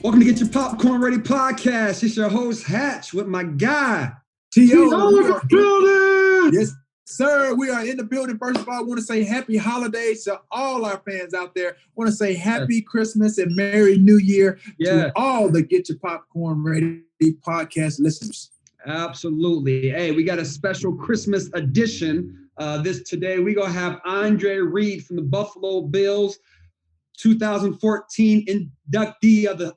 Welcome to Get Your Popcorn Ready podcast. It's your host, Hatch, with my guy, T.O. in the building. Yes, sir. We are in the building. First of all, I want to say happy holidays to all our fans out there. I want to say happy Christmas and Merry New Year to all the Get Your Popcorn Ready podcast listeners. Absolutely. Hey, we got a special Christmas edition. Today, we're going to have Andre Reed from the Buffalo Bills, 2014 inductee of the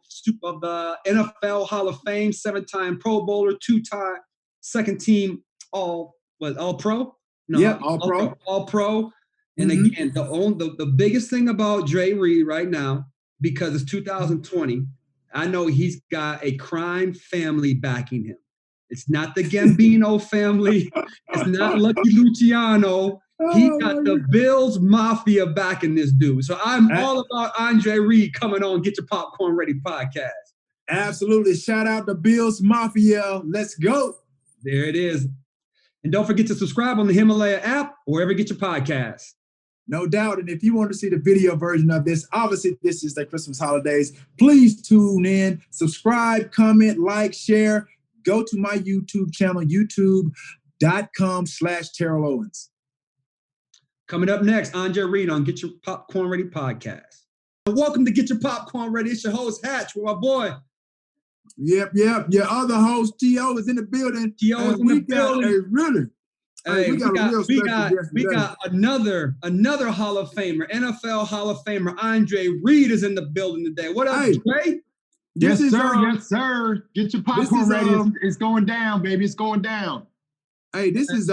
NFL Hall of Fame, 7-time Pro Bowler, 2-time second team All Pro. All Pro. And again, the biggest thing about Dre Reed right now, because it's 2020, I know he's got a crime family backing him. It's not the Gambino family. It's not Lucky Luciano. He got the Bills Mafia backing this dude. So I'm all about Andre Reed coming on Get Your Popcorn Ready podcast. Absolutely. Shout out to Bills Mafia. Let's go. There it is. And don't forget to subscribe on the Himalaya app or wherever you get your podcasts. No doubt. And if you want to see the video version of this, obviously this is the Christmas holidays. Please tune in, subscribe, comment, like, share. Go to my YouTube channel, youtube.com/Terrell Owens. Coming up next, Andre Reed on Get Your Popcorn Ready podcast. Welcome to Get Your Popcorn Ready. It's your host, Hatch, with my boy. Yep. Your other host, T.O., is in the building. T.O. is in the building. We got another Hall of Famer, NFL Hall of Famer, Andre Reed is in the building today. What up, Dre? Yes, sir. Get your popcorn ready. It's going down, baby. It's going down. Hey, this is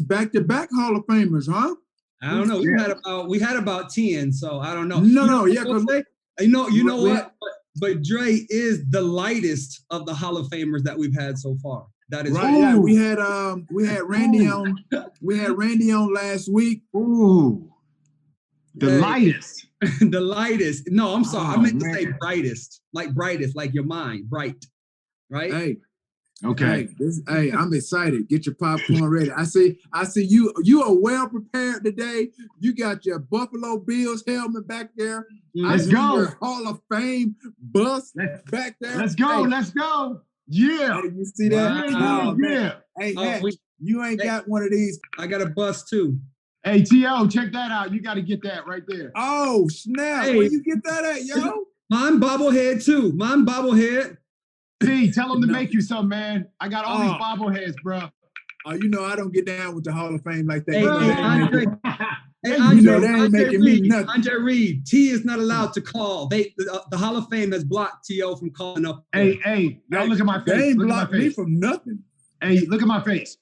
back-to-back Hall of Famers, huh? I don't know. We had about 10, so I don't know. You know what? But Dre is the lightest of the Hall of Famers that we've had so far. That is right. Yeah, we had Randy on. We had Randy on last week. Ooh, lightest. The lightest. No, I'm sorry. I meant to say brightest, like your mind, bright, right? Hey, okay. I'm excited. Get your popcorn ready. I see you. You are well prepared today. You got your Buffalo Bills helmet back there. Let's go. Your Hall of Fame bus back there. Let's go. Let's go. Yeah. Hey, you see that? Wow. Yeah. Hey, you ain't got one of these. I got a bus too. Hey, T.O., check that out. You got to get that right there. Oh, snap. Hey, where you get that at, yo? Mine bobblehead too. Mine bobblehead. T, tell them to make you some, man. I got all these bobbleheads, bro. Oh, I don't get down with the Hall of Fame like that. Andre Reed, T is not allowed to call. The Hall of Fame has blocked T.O. from calling up. Hey, y'all look at my face. They ain't blocked me from nothing. Hey, look at my face.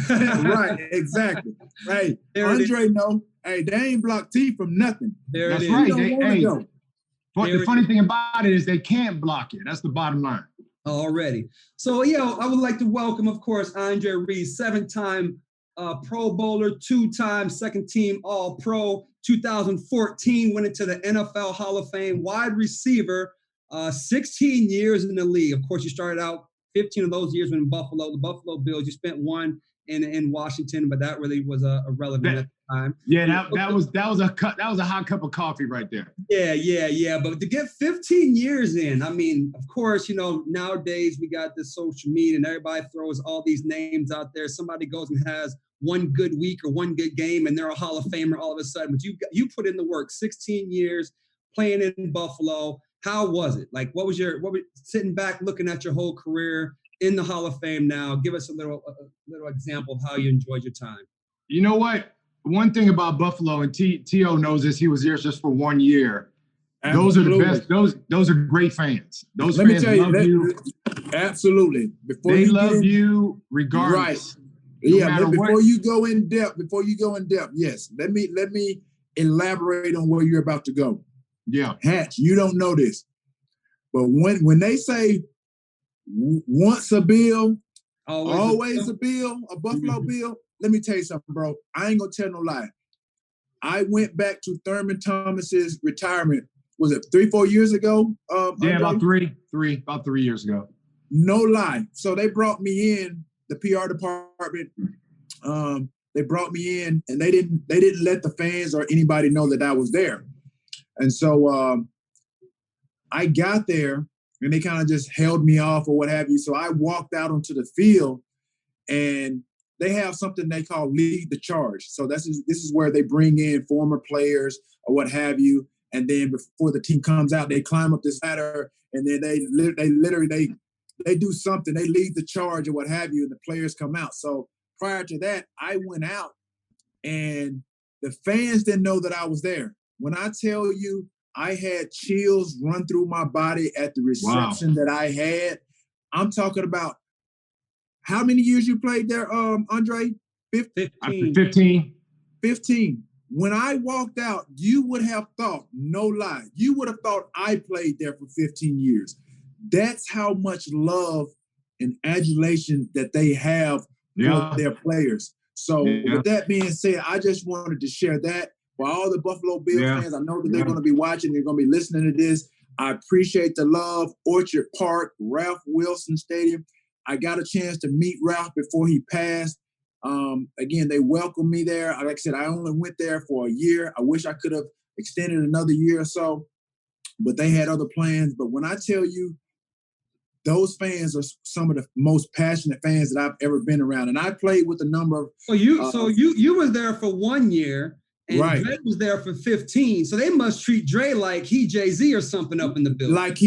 Right, exactly. Hey, Andre, no. Hey, they ain't blocked T from nothing. That's right. But the funny thing about it is they can't block it. That's the bottom line. Already. So, I would like to welcome, of course, Andre Reed, 7-time Pro Bowler, 2-time second team All Pro, 2014 went into the NFL Hall of Fame, wide receiver, 16 years in the league. Of course, you started out 15 of those years in Buffalo, the Buffalo Bills. You spent one in Washington, but that really was irrelevant at the time. Yeah, that was a hot cup of coffee right there. Yeah. But to get 15 years in, I mean, of course, nowadays we got this social media and everybody throws all these names out there. Somebody goes and has one good week or one good game and they're a Hall of Famer all of a sudden. But you put in the work, 16 years playing in Buffalo. How was it? Like, what was sitting back looking at your whole career in the Hall of Fame now? Give us a little example of how you enjoyed your time. You know what? One thing about Buffalo, and T.O. knows this, he was there just for 1 year. Absolutely. Those are the best. Those are great fans. Those fans love you. Absolutely. They love you regardless. Right. Before you go in depth, yes. Let me elaborate on where you're about to go. Yeah. Hatch, you don't know this. But when they say once a Bill, always a Bill, a Buffalo Bill, let me tell you something, bro. I ain't gonna tell no lie. I went back to Thurman Thomas's retirement. Was it 3-4 years ago? About three years ago. No lie. So they brought me in, the PR department. They brought me in, and they didn't let the fans or anybody know that I was there. And so I got there and they kind of just held me off or what have you. So I walked out onto the field, and they have something they call lead the charge. So this is where they bring in former players or what have you. And then before the team comes out, they climb up this ladder, and then they literally do something. They lead the charge or what have you, and the players come out. So prior to that, I went out, and the fans didn't know that I was there. When I tell you, I had chills run through my body at the reception that I had. I'm talking about how many years you played there, Andre? 15. 15. When I walked out, you would have thought, no lie, you would have thought I played there for 15 years. That's how much love and adulation that they have for their players. So with that being said, I just wanted to share that for all the Buffalo Bills fans. I know that they're going to be watching, they're going to be listening to this. I appreciate the love. Orchard Park, Ralph Wilson Stadium. I got a chance to meet Ralph before he passed. Again, they welcomed me there. Like I said, I only went there for a year. I wish I could have extended another year or so, but they had other plans. But when I tell you, those fans are some of the most passionate fans that I've ever been around. And I played with a number of... So you was there for 1 year, and Dre was there for 15. So they must treat Dre like he Jay-Z or something up in the building. Like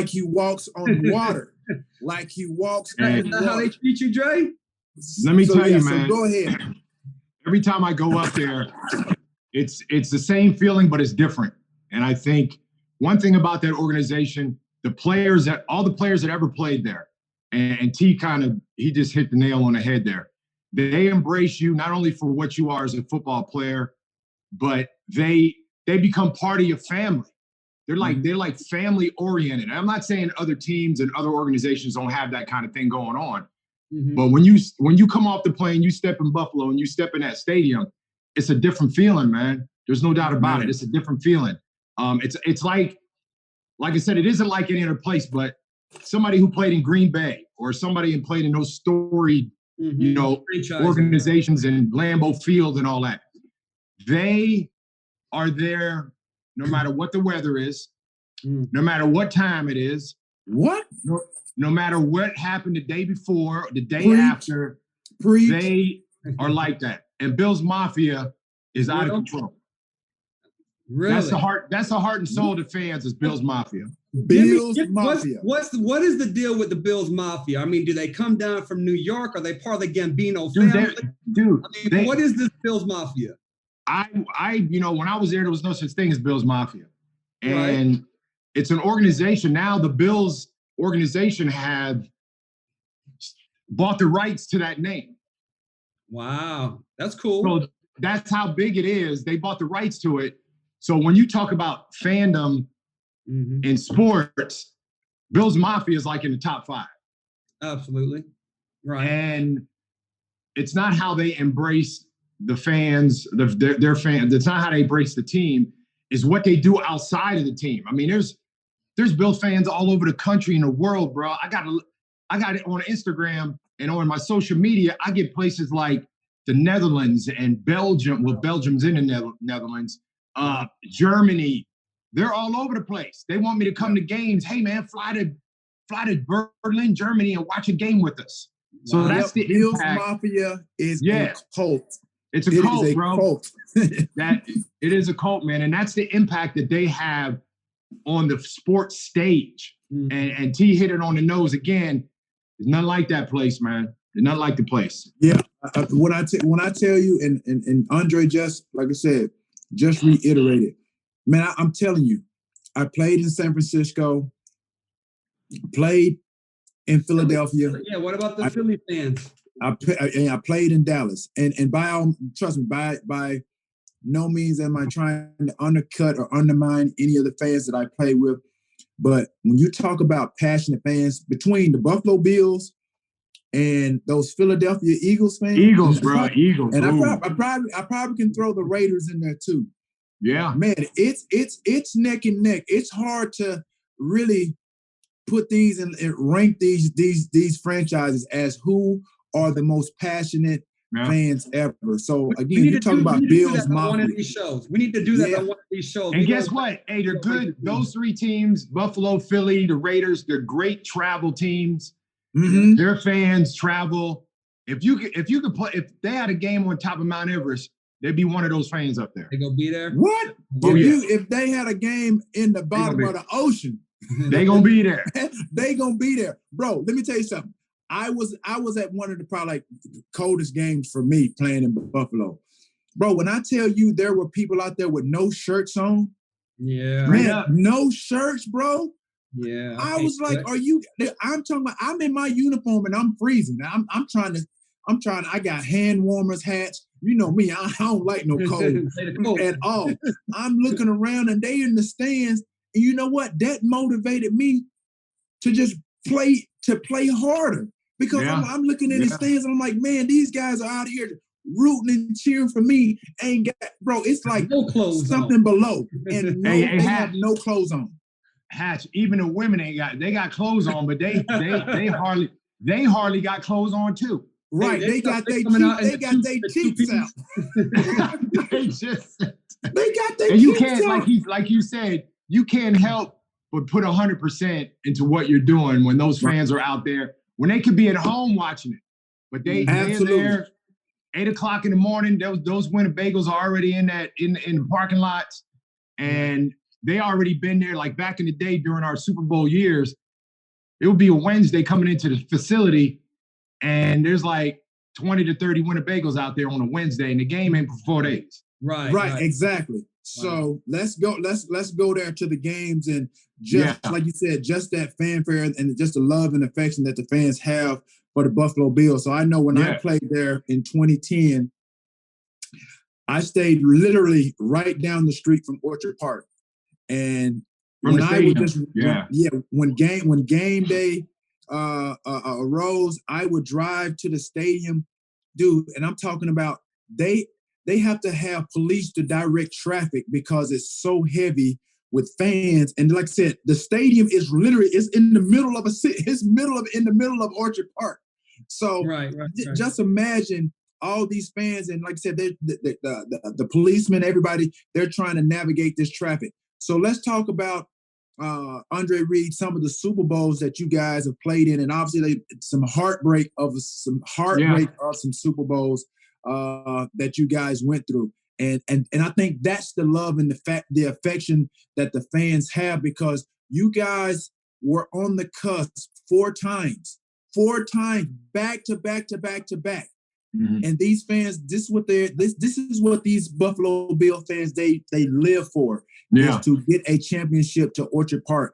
he walks on water. Like he walks on water. Is that how they treat you, Dre? Let me tell you, man. So go ahead. Every time I go up there, it's the same feeling, but it's different. And I think one thing about that organization, all the players that ever played there, and T he just hit the nail on the head there. They embrace you not only for what you are as a football player, but they become part of your family. They're like family oriented. I'm not saying other teams and other organizations don't have that kind of thing going on. Mm-hmm. But when you come off the plane, you step in Buffalo and you step in that stadium, it's a different feeling, man. There's no doubt about it. It's a different feeling. It's like I said, it isn't like any other place, but somebody who played in Green Bay or somebody who played in those storied, organizations in Lambeau Field and all that, they are there no matter what the weather is, no matter what time it is. What? No matter what happened the day before, the day after, they are like that. And Bills Mafia is out of control. Really? That's the heart and soul of the fans is Bills Mafia. Bills Mafia. What is the deal with the Bills Mafia? I mean, do they come down from New York? Are they part of the Gambino family? What is this Bills Mafia? When I was there was no such thing as Bills Mafia. And it's an organization. Now the Bills organization have bought the rights to that name. Wow, that's cool. So that's how big it is. They bought the rights to it. So when you talk about fandom in sports, Bills Mafia is like in the top 5. Absolutely. Right. And it's not how they embrace the fans, their fans. It's not how they embrace the team. Is what they do outside of the team. I mean, there's Bills fans all over the country and the world, bro. I got it on Instagram and on my social media. I get places like the Netherlands and Belgium. Well, Belgium's in the Netherlands. Germany. They're all over the place. They want me to come to games. Hey, man, fly to Berlin, Germany, and watch a game with us. So that's the Bills impact. Mafia is a cult. It's a cult, bro. Cult. It is a cult, man, and that's the impact that they have on the sports stage. And T hit it on the nose again. There's nothing like that place, man. There's nothing like the place. Yeah. When I tell you, and Andre just, like I said, just reiterated, man, I'm telling you, I played in San Francisco, played in Philadelphia. Yeah, what about the Philly fans? I played in Dallas, and trust me, by no means am I trying to undercut or undermine any of the fans that I play with. But when you talk about passionate fans between the Buffalo Bills and those Philadelphia Eagles fans, Eagles, and I probably can throw the Raiders in there too. Yeah, man, it's neck and neck. It's hard to really put these and rank these franchises as who are the most passionate fans ever. So again, you talk about Bills Mafia. One of these shows. We need to do that on one of these shows. And guess what? Hey, they're good. Those three teams, Buffalo, Philly, the Raiders, they're great travel teams. Mm-hmm. Their fans travel. If they had a game on top of Mount Everest, they'd be one of those fans up there. They gonna be there? What? If they had a game in the bottom of the ocean, they gonna be there. They gonna be there. Bro, let me tell you something. I was at one of the probably like coldest games for me playing in Buffalo. Bro, when I tell you there were people out there with no shirts on, man, no shirts, bro. Yeah. I was like, I'm talking about, I'm in my uniform and I'm freezing. I'm trying, I got hand warmers, hats. You know me, I don't like no cold at all. I'm looking around and they in the stands. And you know what? That motivated me to just play harder. Because I'm looking in the stands and I'm like, man, these guys are out here rooting and cheering for me. It's like no clothes something on. Below. And they have no clothes on. Hatch, even the women they got clothes on, but they hardly got clothes on too. Right. They got their cheeks out. They got their cheeks out. Like you said, you can't help but put 100% into what you're doing when those fans are out there. When they could be at home watching it, but they're there 8 o'clock in the morning. Those Winnebagos are already in the parking lots, and they already been there. Like back in the day during our Super Bowl years, it would be a Wednesday coming into the facility, and there's like 20 to 30 Winnebagos out there on a Wednesday, and the game ain't for 4 days. Right, exactly. So let's go there to the games and just like you said, just that fanfare and just the love and affection that the fans have for the Buffalo Bills. So I know when I played there in 2010, I stayed literally right down the street from Orchard Park. And when game day arose, I would drive to the stadium, dude. And I'm talking about they have to have police to direct traffic because it's so heavy with fans. And like I said, the stadium is in the middle of in the middle of Orchard Park. So just imagine all these fans, and like I said, the policemen, everybody, they're trying to navigate this traffic. So let's talk about Andre Reed, some of the Super Bowls that you guys have played in, and obviously some heartbreak of some Super Bowls that you guys went through. And I think that's the love and the affection that the fans have, because you guys were on the cusp four times, back to back. Mm-hmm. And these fans, this is what these Buffalo Bill fans they live for, is to get a championship to Orchard Park.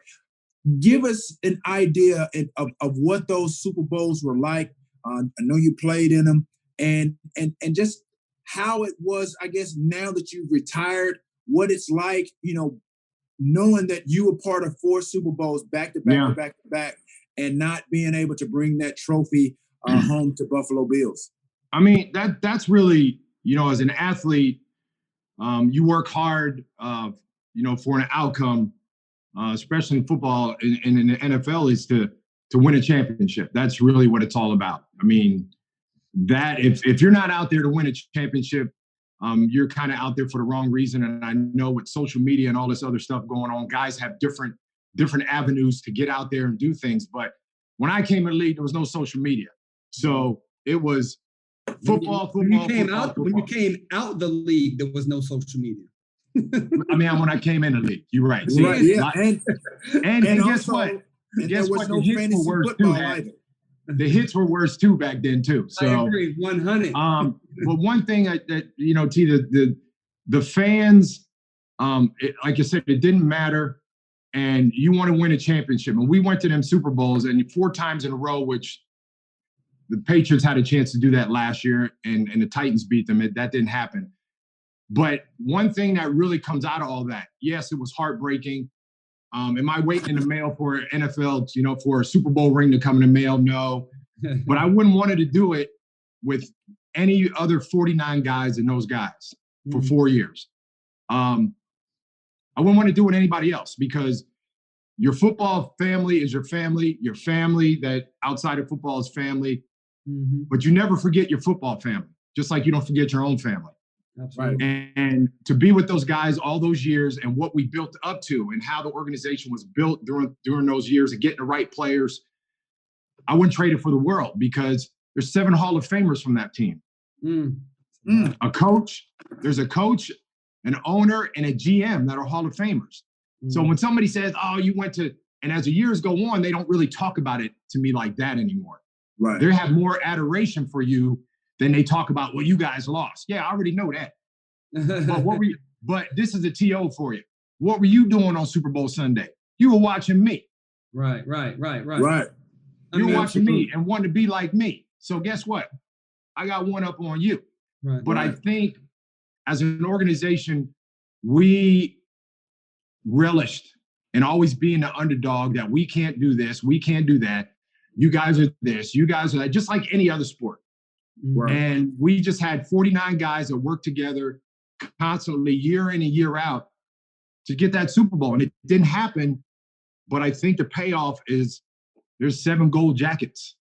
Give us an idea of what those Super Bowls were like. I know you played in them, and just how it was, I guess, now that you've retired, what it's like, knowing that you were part of 4 Super Bowls back to back, and not being able to bring that trophy home to Buffalo Bills. I mean, that's really, as an athlete, you work hard, for an outcome, especially in football and in the NFL, is to win a championship. That's really what it's all about. I mean, that if you're not out there to win a championship, you're kind of out there for the wrong reason. And I know with social media and all this other stuff going on, guys have different avenues to get out there and do things. But when I came in the league, there was no social media. So it was football. When you came out the league, there was no social media. I mean, when I came in the league, you're right. See, and guess what? Guess what? The hits were worse too. The hits were worse too back then too. So I agree, 100. But one thing that the fans, like I said, it didn't matter, and you want to win a championship. And we went to them Super Bowls, and 4 times in a row, which the Patriots had a chance to do that last year, and the Titans beat them. That didn't happen. But one thing that really comes out of all that, yes, it was heartbreaking. Am I waiting in the mail for NFL, for a Super Bowl ring to come in the mail? No. But I wouldn't want to do it with any other 49 guys and those guys for 4 years. I wouldn't want to do it with anybody else, because your football family is your family that outside of football is family, but you never forget your football family. just like you don't forget your own family. Absolutely. And to be with those guys all those years and what we built up to and how the organization was built during those years and getting the right players, I wouldn't trade it for the world because there's 7 Hall of Famers from that team. A coach, there's a coach, an owner, and a GM that are Hall of Famers. So when somebody says, oh, you went to, and as the years go on, they don't really talk about it to me like that anymore. Right. They have more adoration for you than they talk about, well, you guys lost. Yeah, I already know that. But this is a TO for you. What were you doing on Super Bowl Sunday? You were watching me. Right. You were watching me and wanted to be like me. So guess what? I got one up on you. Right. But I think as an organization, we relished and always being the underdog that we can't do this, we can't do that. You guys are this, you guys are that, just like any other sport. Right. And we just had 49 guys that worked together constantly year in and year out to get that Super Bowl. And it didn't happen, but I think the payoff is there's 7 gold jackets.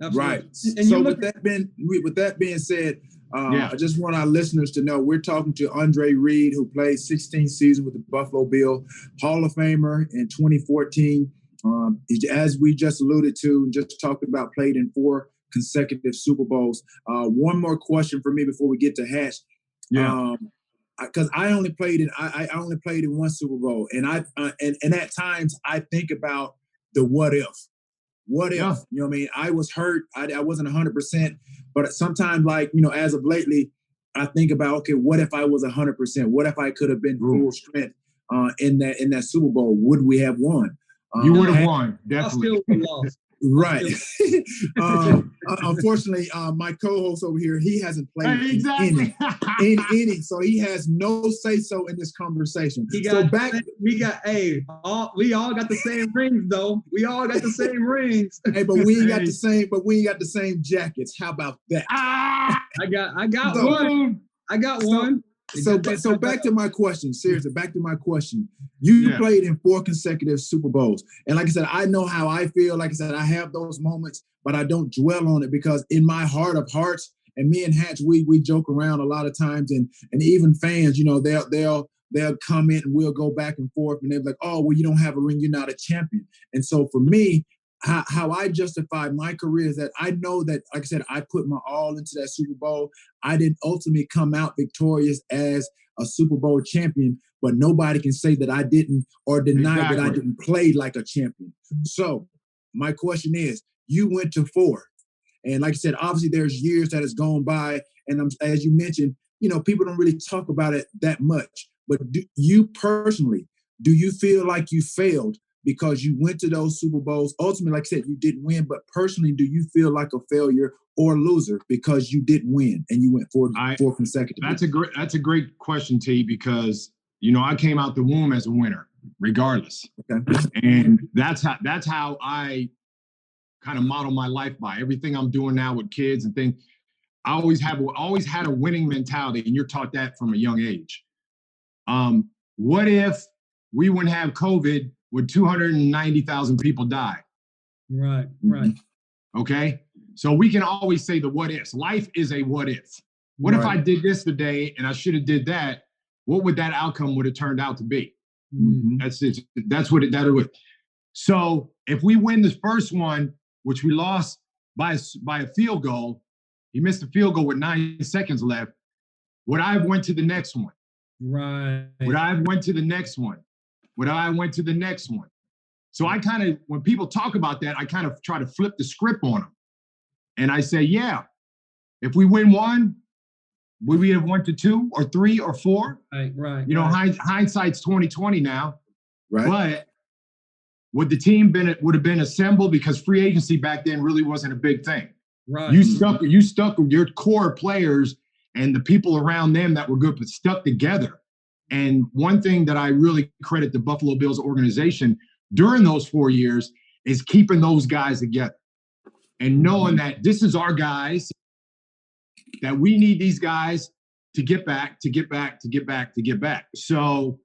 Absolutely. Right. And so with that being said, I just want our listeners to know we're talking to Andre Reed, who played 16 seasons with the Buffalo Bills, Hall of Famer in 2014. As we just alluded to and just talked about, played in 4 consecutive Super Bowls. One more question for me before we get to Hatch. Because I only played in 1 Super Bowl, and and at times I think about the what if. What if, you know what I mean? I was hurt. I wasn't 100%, but sometimes, like, you know, as of lately, I think about, okay, what if I was 100%? What if I could have been full strength in that Super Bowl? Would we have won? You would have won, definitely. I still would have lost. Right. Unfortunately, my co-host over here, he hasn't played in any, so he has no say-so in this conversation. We all got the same rings, though. We all got the same rings. Hey, but we ain't got the same jackets. How about that? I got one. I got one. So back to my question. Seriously, back to my question. You played in 4 consecutive Super Bowls. And like I said, I know how I feel. Like I said, I have those moments, but I don't dwell on it because in my heart of hearts, and me and Hatch, we joke around a lot of times, and even fans, you know, they'll comment and we'll go back and forth, and they're like, oh, well, you don't have a ring, you're not a champion. And so for me, how I justify my career is that I know that, like I said, I put my all into that Super Bowl. I didn't ultimately come out victorious as a Super Bowl champion, but nobody can say that I didn't or deny that I didn't play like a champion. So my question is, you went to 4. And like I said, obviously there's years that has gone by. And as you mentioned, you know, people don't really talk about it that much. But do you feel like you failed because you went to those Super Bowls? Ultimately, like I said, you didn't win, but personally, do you feel like a failure or a loser because you didn't win and you went 4 consecutive? That's a great question, T, because, you know, I came out the womb as a winner, regardless. Okay. And that's how I kind of model my life by. Everything I'm doing now with kids and things, I always had a winning mentality, and you're taught that from a young age. What if we wouldn't have COVID? Would 290,000 people die? Right. Okay. So we can always say the what ifs. Life is a what if. What if I did this today and I should have did that? What would that outcome would have turned out to be? Mm-hmm. That's what that would. So if we win this first one, which we lost by a field goal, he missed a field goal with 9 seconds left. Would I have went to the next one? Right. Would I have went to the next one? Would I went to the next one? So I kind of, when people talk about that, I kind of try to flip the script on them. And I say, yeah, if we win 1, would we have went to 2 or 3 or 4? Right. You know, hindsight's 20/20 now. Right. But would the team would have been assembled, because free agency back then really wasn't a big thing. Right. You stuck with your core players and the people around them that were good, but stuck together. And one thing that I really credit the Buffalo Bills organization during those 4 years is keeping those guys together and knowing that this is our guys, that we need these guys to get back. So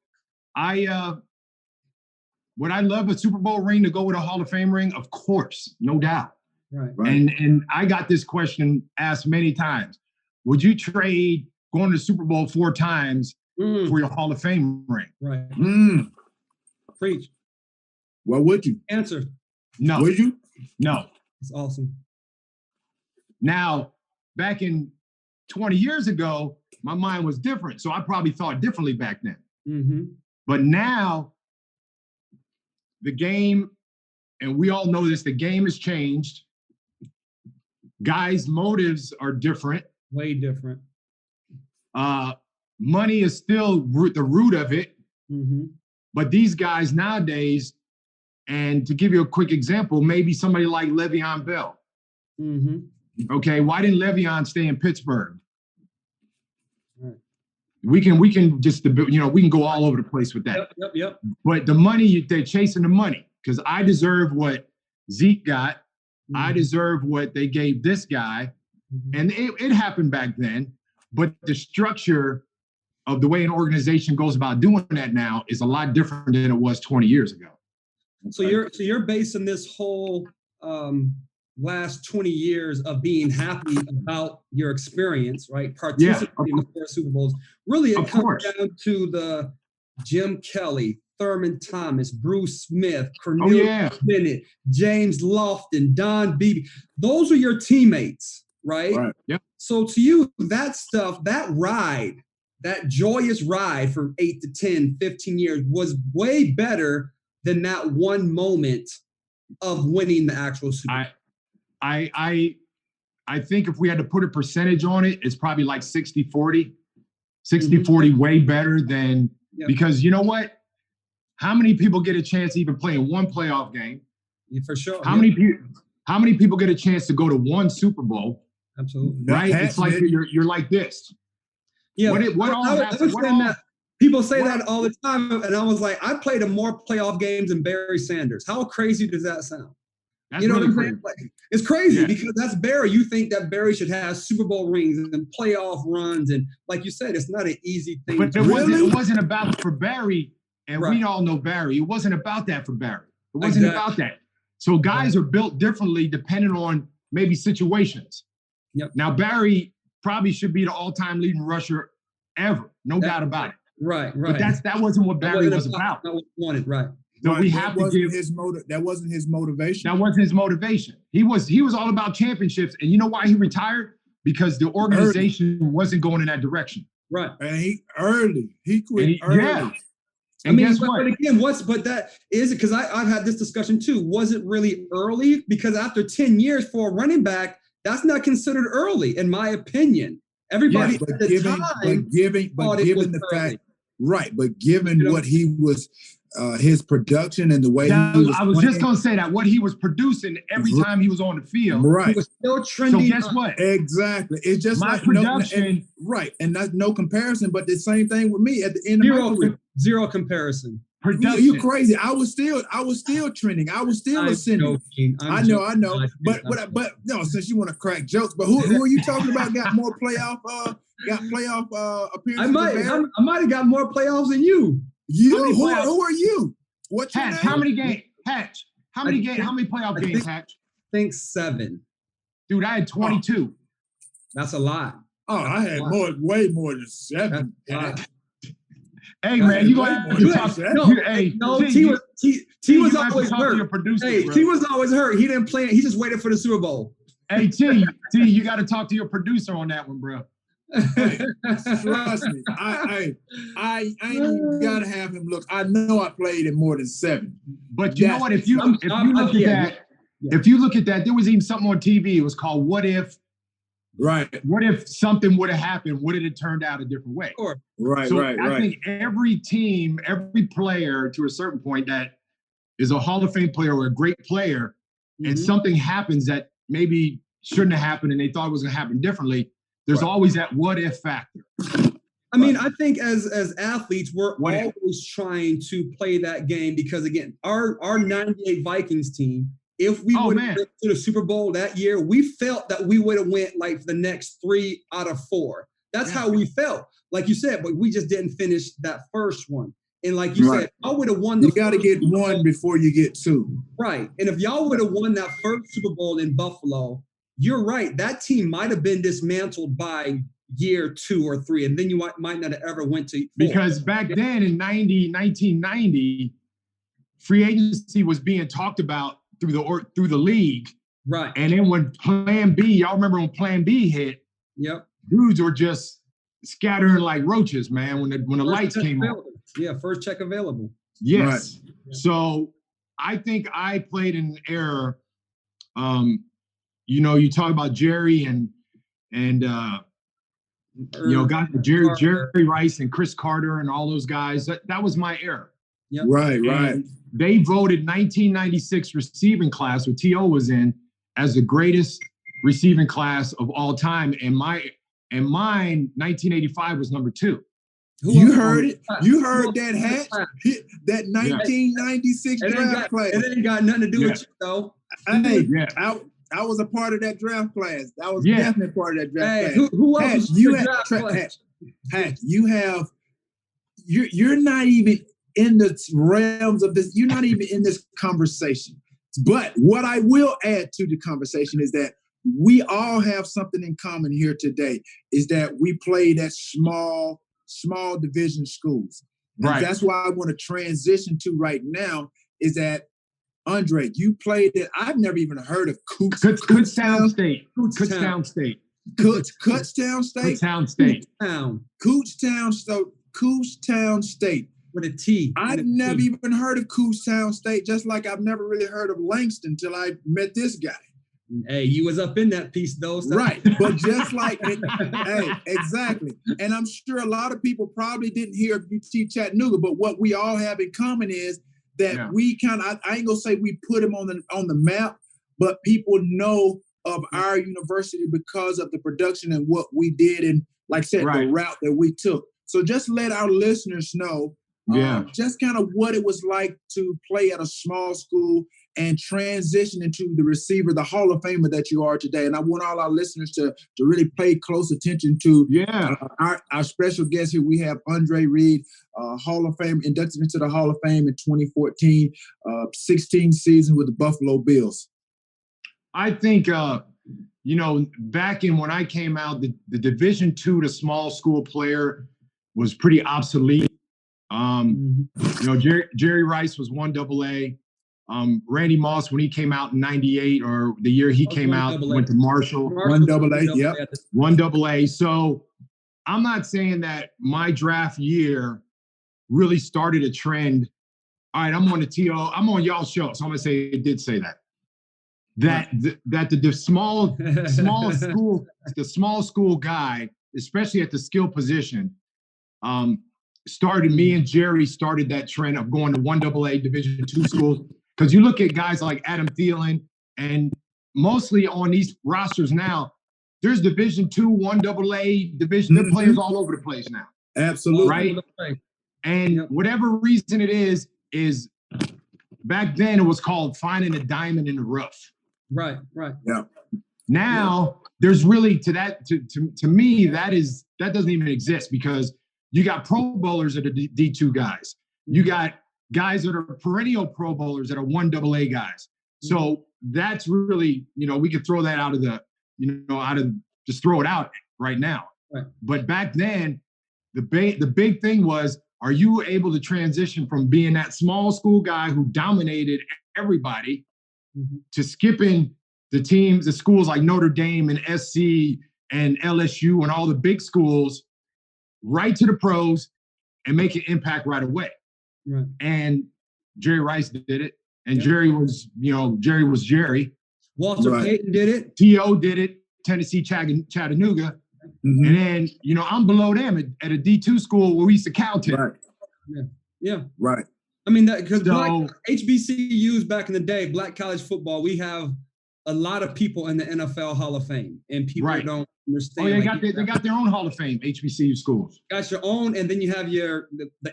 would I love a Super Bowl ring to go with a Hall of Fame ring? Of course, no doubt. Right. And I got this question asked many times. would you trade going to the Super Bowl 4 times for your Hall of Fame ring? Right. Preach. Well, would you? Answer. No. Would you? No. It's awesome. Now, back in 20 years ago, my mind was different. So I probably thought differently back then. Mm-hmm. But now, the game, and we all know this, the game has changed. Guys' motives are different. Way different. Money is still the root of it. Mm-hmm. But these guys nowadays, and to give you a quick example, maybe somebody like Le'Veon Bell. Mm-hmm. Okay, why didn't Le'Veon stay in Pittsburgh? Right. We can just, we can go all over the place with that. Yep. But the money, they're chasing the money because I deserve what Zeke got. Mm-hmm. I deserve what they gave this guy. Mm-hmm. And it happened back then. But the structure of the way an organization goes about doing that now is a lot different than it was 20 years ago. So you're basing this whole last 20 years of being happy about your experience, right? Participating in the 4 Super Bowls. Really, it comes down to the Jim Kelly, Thurman Thomas, Bruce Smith, Cornelius Bennett, James Lofton, Don Beebe. Those are your teammates, right? Yep. So to you, that stuff, that ride, that joyous ride for 8 to 10, 15 years was way better than that one moment of winning the actual Super Bowl. I think if we had to put a percentage on it, it's probably like 60-40. 60-40 way better than, because you know what? How many people get a chance to even play in one playoff game? Yeah, for sure. How many people get a chance to go to one Super Bowl? Absolutely. Right? It's like you're like this. Yeah. What all happens? People say that all the time, and I was like, I played in more playoff games than Barry Sanders. How crazy does that sound? That's you know really what I'm saying? Like, it's crazy because that's Barry. You think that Barry should have Super Bowl rings and playoff runs, and like you said, it's not an easy thing. But it wasn't about for Barry, and we all know Barry. It wasn't about that for Barry. It wasn't about that. So guys are built differently depending on maybe situations. Yep. Now Barry probably should be the all-time leading rusher ever, no doubt about it. Right. But that wasn't what Barry was about. That was wanted, right? So we have to give that wasn't his motivation. That wasn't his motivation. He was all about championships, and you know why he retired? Because the organization wasn't going in that direction. Right. And he quit early. Yeah. And guess what? But again, that is it because I've had this discussion too. Was it really early? Because after 10 years for a running back, that's not considered early, in my opinion. Everybody at the time given the fact, right? But given what he was, his production and the way I was just gonna say that what he was producing every time he was on the field, right? He was still trending. So guess what? Exactly. It's just my like production, right? And that's no comparison. But the same thing with me at the end of my career. Zero comparison. Production. You crazy? I was still trending. I was still ascending. I know. But no, since you want to crack jokes, but who are you talking about? Got more playoff appearances? I might have got more playoffs than you. Who are you? What's your Hatch? name? How many games? Hatch? How many playoff games? Hatch? I think 7. Dude, I had 22. That's a lot. Oh, I had way more than 7. Hey man, you gonna have to talk. T was always hurt. T was always hurt. He didn't play. He just waited for the Super Bowl. Hey T, you got to talk to your producer on that one, bro. Hey, trust me, I ain't even gotta have him look. I know I played in more than 7. But you know what? If you look at that, there was even something on TV. It was called "What If." Right. What if something would have happened? Would it have turned out a different way? Sure. Right. So right. I think every team, every player, to a certain point, that is a Hall of Fame player or a great player, and something happens that maybe shouldn't have happened, and they thought it was going to happen differently. There's always that what if factor. I mean, I think as athletes, we're always trying to play that game because, again, our 98 Vikings team, if we would have went to the Super Bowl that year, we felt that we would have went like the next 3 out of 4. That's how we felt. Like you said, but we just didn't finish that first one. And like you said, I would have won the. You got to get 1 before you get 2. Right. And if y'all would have won that first Super Bowl in Buffalo, you're right. That team might have been dismantled by year 2 or 3, and then you might not have ever went to 4. Because back then in 1990, free agency was being talked about through the league. Right. And then when Plan B, y'all remember when Plan B hit? Yep. Dudes were just scattering like roaches, man, when the lights came on. Yeah, first check available. Yes. Right. So I think I played in an era. You talk about Jerry and guys Jerry Rice and Chris Carter and all those guys. That was my era. Yep. Right. They voted 1996 receiving class, what T.O. was in, as the greatest receiving class of all time. And mine, 1985 was number 2. You heard it. You heard that Hatch hit that 1996 draft class. It ain't got nothing to do with you, though. Hey, I was a part of that draft class. I was definitely part of that draft class. Who else was in the draft class? Hatch, you're not even in the realms of this. You're not even in this conversation. But what I will add to the conversation is that we all have something in common here today, is that we played at small division schools. And right. That's why I want to transition to right now is that, Andre, you played it. I've never even heard of Kutztown State. Kutztown State. Kutztown State? Kutztown State. With a T. I've never even heard of Kutztown State, just like I've never really heard of Langston until I met this guy. Hey, you was up in that piece, though. So. Right. But just like, hey, exactly. And I'm sure a lot of people probably didn't hear of UT Chattanooga, but what we all have in common is that we kind of, I ain't gonna say we put him on the map, but people know of our university because of the production and what we did and, like I said, the route that we took. So just let our listeners know just kind of what it was like to play at a small school and transition into the receiver, the Hall of Famer that you are today. And I want all our listeners to really pay close attention to our special guest here. We have Andre Reed, Hall of Fame, inducted into the Hall of Fame in 2014, 16 season with the Buffalo Bills. I think, back in when I came out, the Division II to small school player was pretty obsolete. Jerry Rice was 1AA. Randy Moss, when he came out in 98 or the year he came out, went to Marshall. 1AA, yep. 1AA. So I'm not saying that my draft year really started a trend. All right, I'm on the TO. I'm on y'all's show, so I'm gonna say it did say that. The small school guy, especially at the skill position, me and Jerry started that trend of going to 1AA Division II schools. Because you look at guys like Adam Thielen, and mostly on these rosters now, there's Division II, 1AA Division. There are players all over the place now. Absolutely. Right? And whatever reason it is back then it was called finding a diamond in the rough. Right. Yeah. Now there's really to me that doesn't even exist, because you got Pro Bowlers that are D2 guys. You got guys that are perennial Pro Bowlers that are 1AA guys. So that's really, we could throw that just throw it out right now. Right. But back then, the big thing was, are you able to transition from being that small school guy who dominated everybody to skipping the schools like Notre Dame and SC and LSU and all the big schools right to the pros and make an impact right away. Right. And Jerry Rice did it. And Jerry was Jerry. Walter Payton did it. T.O. did it. Tennessee Chattanooga. And then, I'm below them at a D2 school where we used to count it. Right. Yeah. Right. I mean, because HBCUs back in the day, black college football, we have a lot of people in the NFL Hall of Fame, and people don't understand. Oh, they got their own Hall of Fame, HBCU schools. Got your own, and then you have the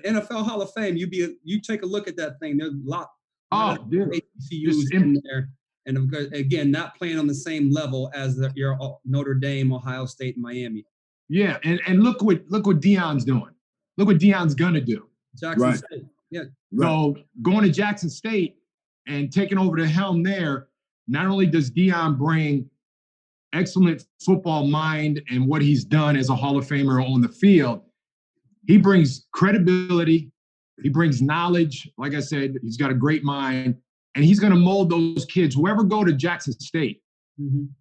NFL Hall of Fame. You take a look at that thing. There's a lot of HBCUs in there, and again, not playing on the same level as your Notre Dame, Ohio State, and Miami. Yeah, and look what Deion's doing. Look what Deion's gonna do. Jackson State. Yeah. So going to Jackson State and taking over the helm there, not only does Deion bring excellent football mind and what he's done as a Hall of Famer on the field, he brings credibility. He brings knowledge. Like I said, he's got a great mind, and he's going to mold those kids. Whoever go to Jackson State,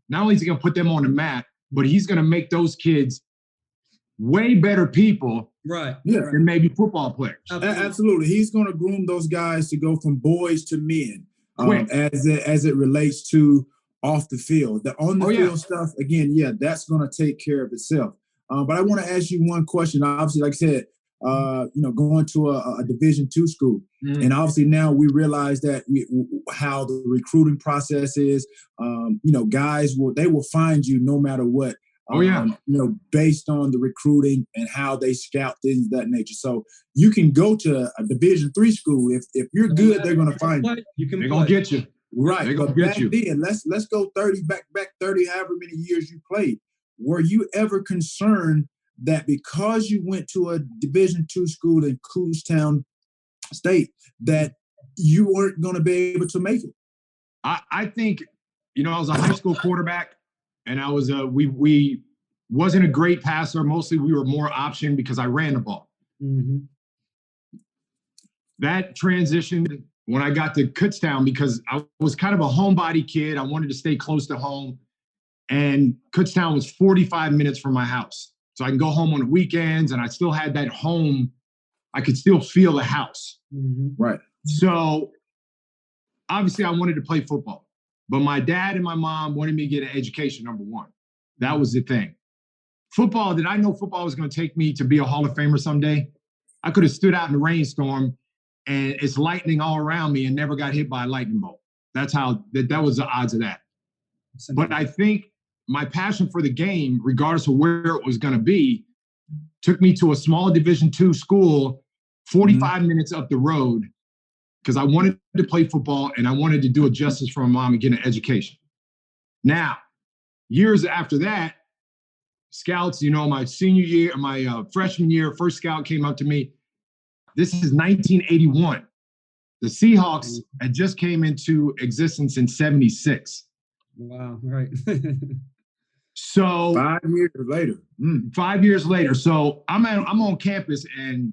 not only is he going to put them on the map, but he's going to make those kids way better people than maybe football players. Absolutely. He's going to groom those guys to go from boys to men as it relates to off the field. The on the field stuff, again, that's going to take care of itself. But I want to ask you one question. Obviously, like I said, going to a Division II school, and obviously now we realize that how the recruiting process is. Guys will find you no matter what. Based on the recruiting and how they scout things of that nature. So you can go to a Division III school. If you're good, they're going to find you. They're going to get you. Right. They're going to get you. Then, let's go 30, back 30, however many years you played. Were you ever concerned that because you went to a Division II school in Kutztown State that you weren't going to be able to make it? I think, I was a high school quarterback, and I was we wasn't a great passer. Mostly we were more option because I ran the ball. That transitioned when I got to Kutztown because I was kind of a homebody kid. I wanted to stay close to home. And Kutztown was 45 minutes from my house. So I can go home on the weekends, and I still had that home. I could still feel the house. Right. So obviously I wanted to play football. But my dad and my mom wanted me to get an education, number one. That was the thing. Football, did I know football was going to take me to be a Hall of Famer someday? I could have stood out in the rainstorm and it's lightning all around me and never got hit by a lightning bolt. That's how, that was the odds of that. But I think my passion for the game, regardless of where it was going to be, took me to a small Division II school 45 minutes up the road because I wanted to play football and I wanted to do it justice for my mom and get an education. Now, years after that, scouts, my senior year, my freshman year, first scout came up to me. This is 1981. The Seahawks had just came into existence in 76. Wow, right. So 5 years later. 5 years later. So I'm on campus and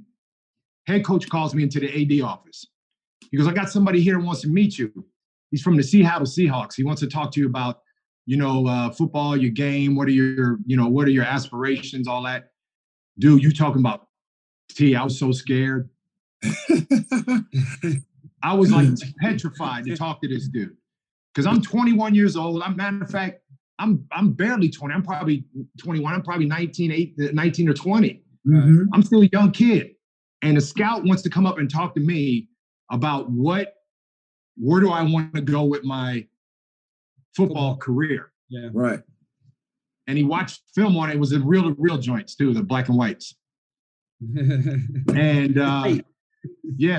head coach calls me into the AD office. He goes, I got somebody here who wants to meet you. He's from the Seattle Seahawks. He wants to talk to you about, football, your game. What are your aspirations, all that. Dude, you talking about T, I was so scared. I was like petrified to talk to this dude. Because I'm 21 years old. Matter of fact, I'm barely 20. I'm probably 21. I'm probably 19 or 20. I'm still a young kid. And a scout wants to come up and talk to me about where do I want to go with my football career. Yeah. Right. And he watched film on it. It was the real joints too, the black and whites. And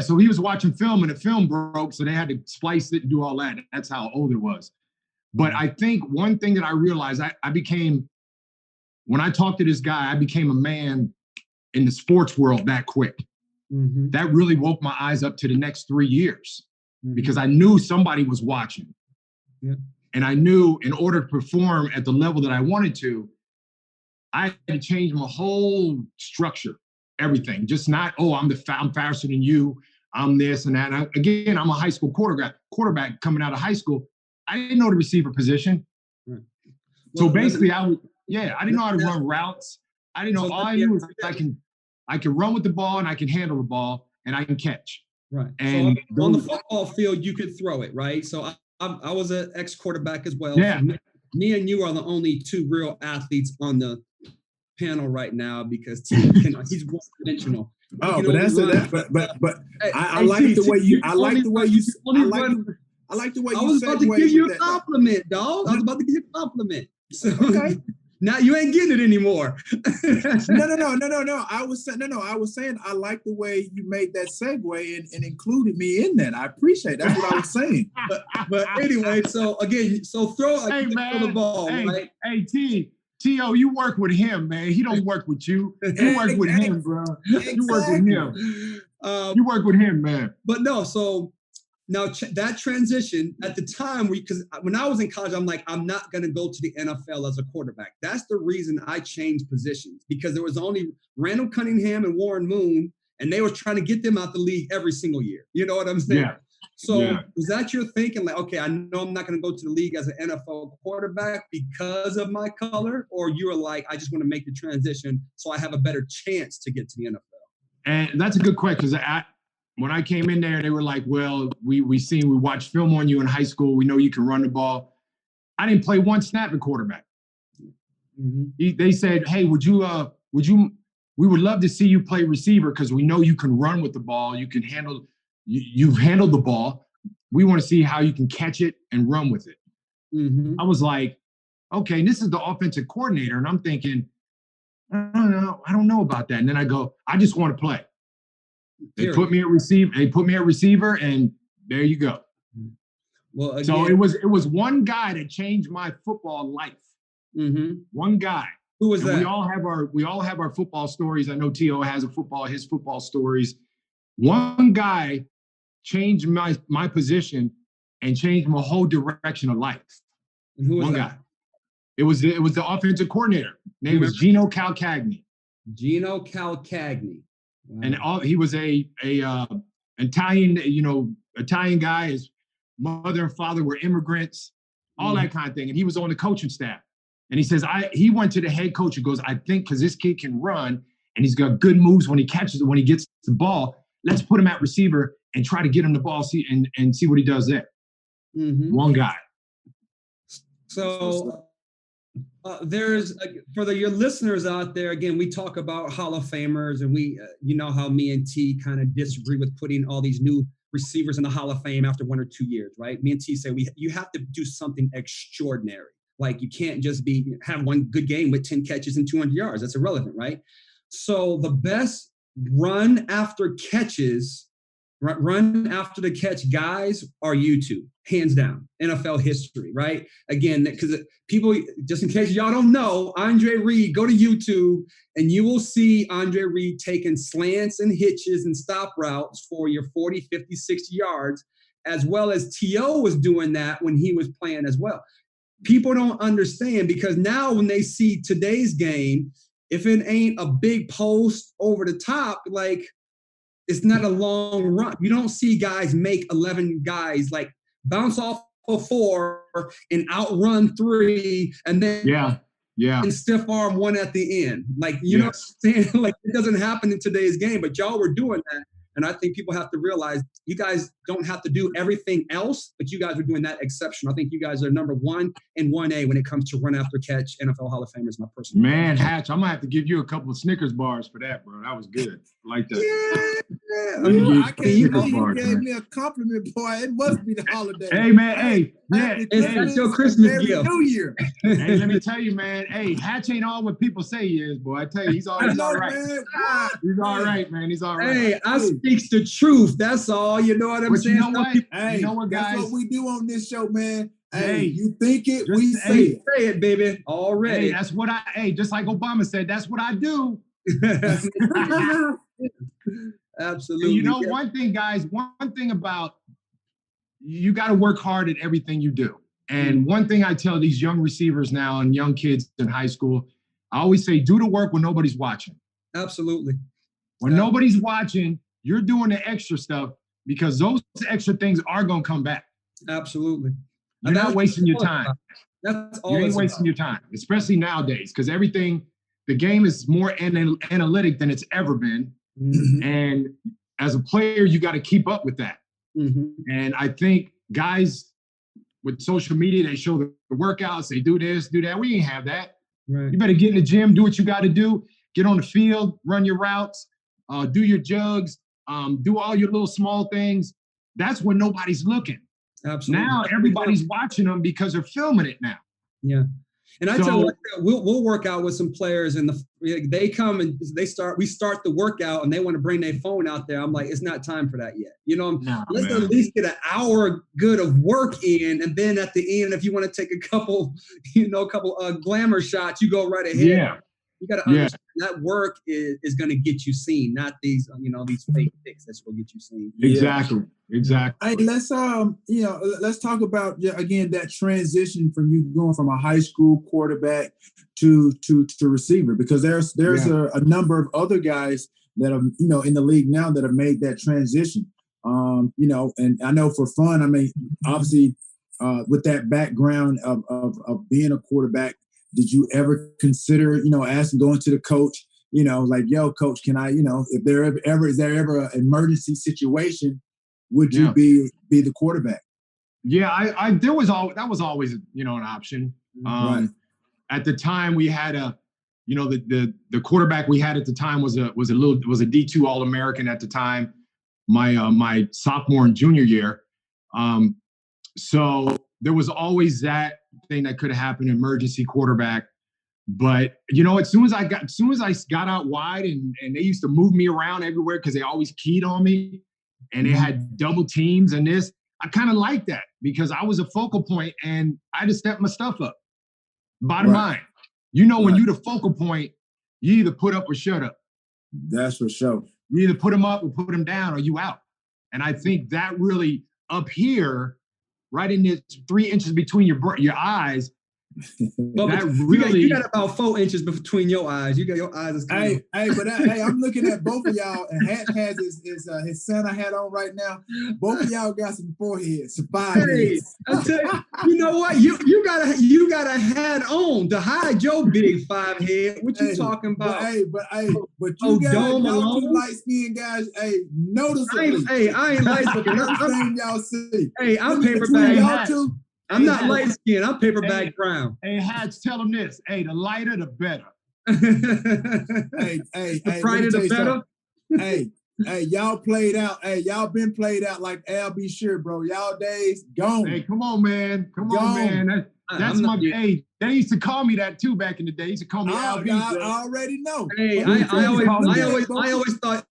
so he was watching film and the film broke. So they had to splice it and do all that. That's how old it was. But I think one thing that I realized, when I talked to this guy, I became a man in the sports world that quick. That really woke my eyes up to the next 3 years because I knew somebody was watching. Yeah. And I knew in order to perform at the level that I wanted to, I had to change my whole structure, everything. Just not, I'm faster than you, I'm this and that. And I'm a high school quarterback coming out of high school. I didn't know the receiver position. Right. So basically I didn't know how to run routes. I didn't know. All I knew was I can run with the ball and I can handle the ball and I can catch. Right. And so on the football field, you could throw it, right? So I was an ex-quarterback as well. Yeah. So me and you are the only two real athletes on the panel right now because he's one-dimensional. Oh, but that's but I like the way you I like the way you I was about to give you a compliment, dog. I was about to give you a compliment. So, okay. Now you ain't getting it anymore. No. I was saying I like the way you made that segue and included me in that. I appreciate it. That's what I was saying. But anyway, so again, throw the ball, right? Hey, T.O., you work with him, man. He don't work with you. You work with him, bro. You work with him. You work with him, man. But no, so Now that transition at the time, because when I was in college, I'm like, I'm not going to go to the NFL as a quarterback. That's the reason I changed positions, because there was only Randall Cunningham and Warren Moon, and they were trying to get them out the league every single year. You know what I'm saying? Yeah. So was that your thinking? Like, okay, I know I'm not going to go to the league as an NFL quarterback because of my color, or you were like, I just want to make the transition so I have a better chance to get to the NFL? And that's a good question, because when I came in there, they were like, well, we watched film on you in high school. We know you can run the ball. I didn't play one snap at quarterback. Mm-hmm. They said, hey, we would love to see you play receiver because we know you can run with the ball. You can you've handled the ball. We want to see how you can catch it and run with it. Mm-hmm. I was like, okay, this is the offensive coordinator. And I'm thinking, I don't know about that. And then I go, I just want to play. They put me at receiver, and there you go. Well, again, so it was one guy that changed my football life. Mm-hmm. One guy. Who was that? We all have our football stories. I know T.O. has his football stories. One guy changed my position and changed my whole direction of life. And who was one that? Guy. It was the offensive coordinator. Name was Gino Calcagni. Gino Calcagni. Wow. And he was a Italian guy. His mother and father were immigrants, all that kind of thing. And he was on the coaching staff. And he says, he went to the head coach and goes, I think because this kid can run and he's got good moves when he gets the ball, let's put him at receiver and try to get him the ball and see what he does there. Mm-hmm. One guy. So there's for your listeners out there, again, we talk about Hall of Famers, and we, you know how me and T kind of disagree with putting all these new receivers in the Hall of Fame after 1 or 2 years, right? Me and T say you have to do something extraordinary. Like, you can't just have one good game with 10 catches and 200 yards. That's irrelevant, right? So the best run after the catch guys are you two, hands down, NFL history, right? Again, because people, just in case y'all don't know, Andre Reed, go to YouTube and you will see Andre Reed taking slants and hitches and stop routes for your 40, 50, 60 yards, as well as T.O. was doing that when he was playing as well. People don't understand, because now when they see today's game, if it ain't a big post over the top, like, it's not a long run. You don't see guys make 11 guys like bounce off of 4 and outrun 3 and then and stiff arm 1 at the end. Like, you know what I'm saying? Like, it doesn't happen in today's game, but y'all were doing that. And I think people have to realize you guys don't have to do everything else, but you guys are doing that exceptional. I think you guys are number 1 and 1A when it comes to run after catch. NFL Hall of Famers, my personal. Man, Hatch, I'm gonna have to give you a couple of Snickers bars for that, bro. That was good. I like that. I can't you gave me a compliment, boy. It must be the holiday. Hey, man, it's your Christmas gift. New Year. Hey, let me tell you, man. Hey, Hatch ain't all what people say he is, boy. I tell you, he's all right. He's all right, man. He's all right. Hey, I speaks the truth. That's all. You know what I'm saying? You know what? Hey, you know what, guys? That's what we do on this show, man. Hey, you think it, we say it. Say it, baby. Already. Hey, that's what just like Obama said, that's what I do. Absolutely. And you know, one thing, guys, one thing about you got to work hard at everything you do. And one thing I tell these young receivers now and young kids in high school, I always say, do the work when nobody's watching. Absolutely. When nobody's watching, you're doing the extra stuff, because those extra things are going to come back. Absolutely. You're not wasting your time. That's all. You ain't wasting your time, especially nowadays, because the game is more analytic than it's ever been. Mm-hmm. And as a player, you got to keep up with that. Mm-hmm. And I think guys with social media, they show the workouts, they do this, do that. We ain't have that. Right. You better get in the gym, do what you got to do, get on the field, run your routes, do your jugs, do all your little small things. That's when nobody's looking. Absolutely. Now everybody's watching them because they're filming it now. Yeah. And I tell you, we'll work out with some players, and they come and we start the workout, and they want to bring their phone out there. I'm like, it's not time for that yet. You know, let's at least get an hour good of work in, and then at the end, if you want to take a couple glamour shots, you go right ahead. Yeah. You got to understand that work is going to get you seen, not these fake picks that's going to get you seen. Exactly. Hey, let's let's talk about again that transition from you going from a high school quarterback to receiver, because there's a number of other guys that are in the league now that have made that transition. And I know for fun, I mean, obviously, with that background of being a quarterback, did you ever consider, going to the coach, like, yo, coach, can I, if is there ever an emergency situation, would you be the quarterback? Yeah, that was always, an option. Right. At the time we had the quarterback we had at the time was a D2 All-American at the time, my sophomore and junior year. So there was always that thing that could have happened, emergency quarterback. But as soon as I got out wide and they used to move me around everywhere because they always keyed on me and they had double teams and this, I kind of liked that because I was a focal point and I had to step my stuff up. Bottom line, when you're the focal point, you either put up or shut up. That's for sure. You either put them up or put them down or you out. And I think that really up here, right in this 3 inches between your eyes, that really you got about 4 inches between your eyes. You got your eyes is hey, I'm looking at both of y'all, and Hat has his Santa hat on right now. Both of y'all got some foreheads, some 5 heads. I tell you know what? You got a hat on to hide your big 5 head. What you talking about? But you guys, y'all two light skinned guys, noticeably. I ain't light skinned. Y'all see. Hey, I'm paperback. Y'all two. I'm not light skinned. I'm paperback brown. Hey, Hats, tell them this. Hey, the lighter, the better. The brighter, the better. Hey, y'all played out. Hey, y'all been played out like Al B. Sure, bro. Y'all days gone. Hey, come on, man. That's my. Hey, they used to call me that too back in the day. They used to call me Al B. I already know. Hey, I always thought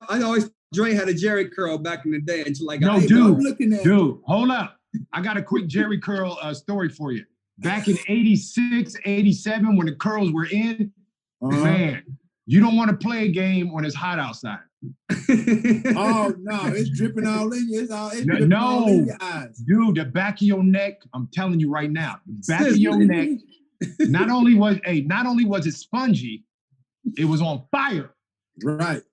Dre had a Jerry curl back in the day until I got. Dude, hold up. I got a quick Jerry curl story for you. Back in 86, 87, when the curls were in, man, you don't want to play a game when it's hot outside. Oh, no, it's dripping all in you. It's dripping all in your eyes. Dude, the back of your neck, I'm telling you right now, the back of your neck, not only was it spongy, it was on fire. Right.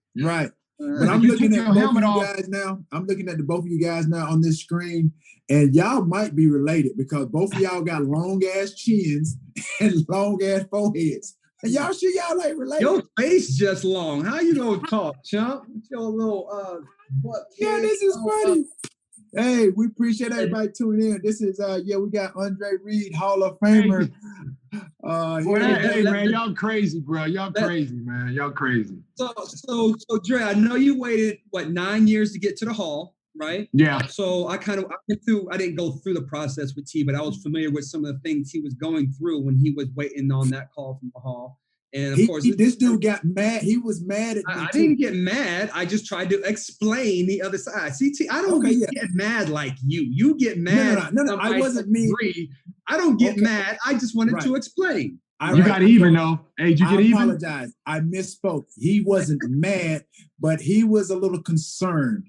But I'm looking at both of you guys now. I'm looking at both of you guys now on this screen, and y'all might be related because both of y'all got long ass chins and long ass foreheads. And y'all sure y'all like related? Your face just long. How you gonna talk, chump? With your little what? Yeah, this is funny. Hey, we appreciate everybody tuning in. This is we got Andre Reed, Hall of Famer. Hey man, y'all crazy, bro. Y'all crazy, man. Y'all crazy. So Dre, I know you waited 9 years to get to the Hall, right? Yeah. So I didn't go through the process with T, but I was familiar with some of the things he was going through when he was waiting on that call from the Hall. And of course, this dude got mad. He was mad at me. I didn't get mad. I just tried to explain the other side. See, T, I don't get mad like you. You get mad. No. I wasn't mean. I don't get mad. I just wanted to explain. You got even though. Hey, did you get even? I apologize. I misspoke. He wasn't mad, but he was a little concerned,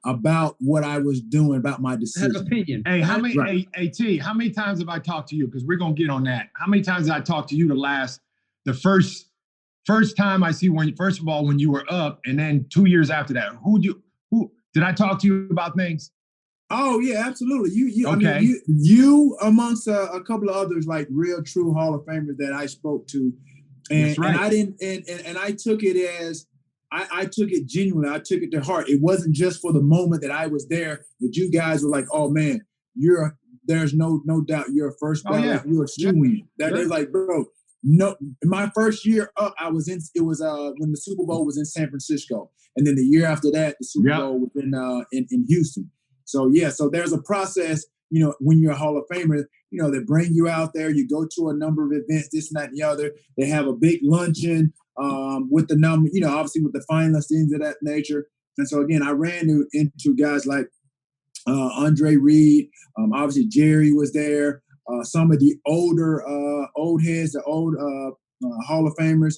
about what I was doing, about my decision. Had an opinion. Hey, how many times have I talked to you? Because we're gonna get on that. How many times did I talk to you the first time I see first of all when you were up, and then 2 years after that? Who did I talk to you about things? Oh yeah, absolutely. You okay. I mean, you amongst a couple of others, like real true Hall of Famers that I spoke to, and, that's right. And I didn't, and I took it as I took it genuinely. I took it to heart. It wasn't just for the moment that I was there that you guys were like, oh man, there's no doubt you're a first ballot, you're a shoo-in. That is like, bro. No, my first year up, when the Super Bowl was in San Francisco, and then the year after that, the Super Bowl was in Houston. So so there's a process, when you're a Hall of Famer, they bring you out there, you go to a number of events, this and that and the other. They have a big luncheon with the number, obviously with the finalists, things of that nature. And so again, I ran into guys like Andre Reed, obviously Jerry was there. Some of the older old heads, the old Hall of Famers,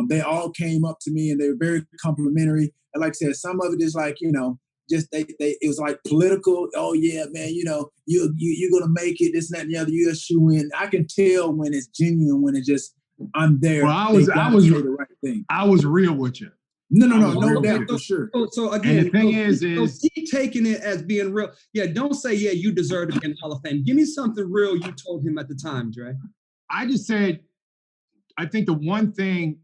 They all came up to me and they were very complimentary. And like I said, some of it is like, just it was like political. Oh yeah, man, you're gonna make it, this and that and the other. You're a shoe in. I can tell when it's genuine, when it's just I'm there. Well, I was the right thing. I was real with you. No doubt for sure. So again, and the thing is keep taking it as being real. Yeah, don't say you deserve to be in the Hall of Fame. Give me something real you told him at the time, Dre. I just said, I think the one thing,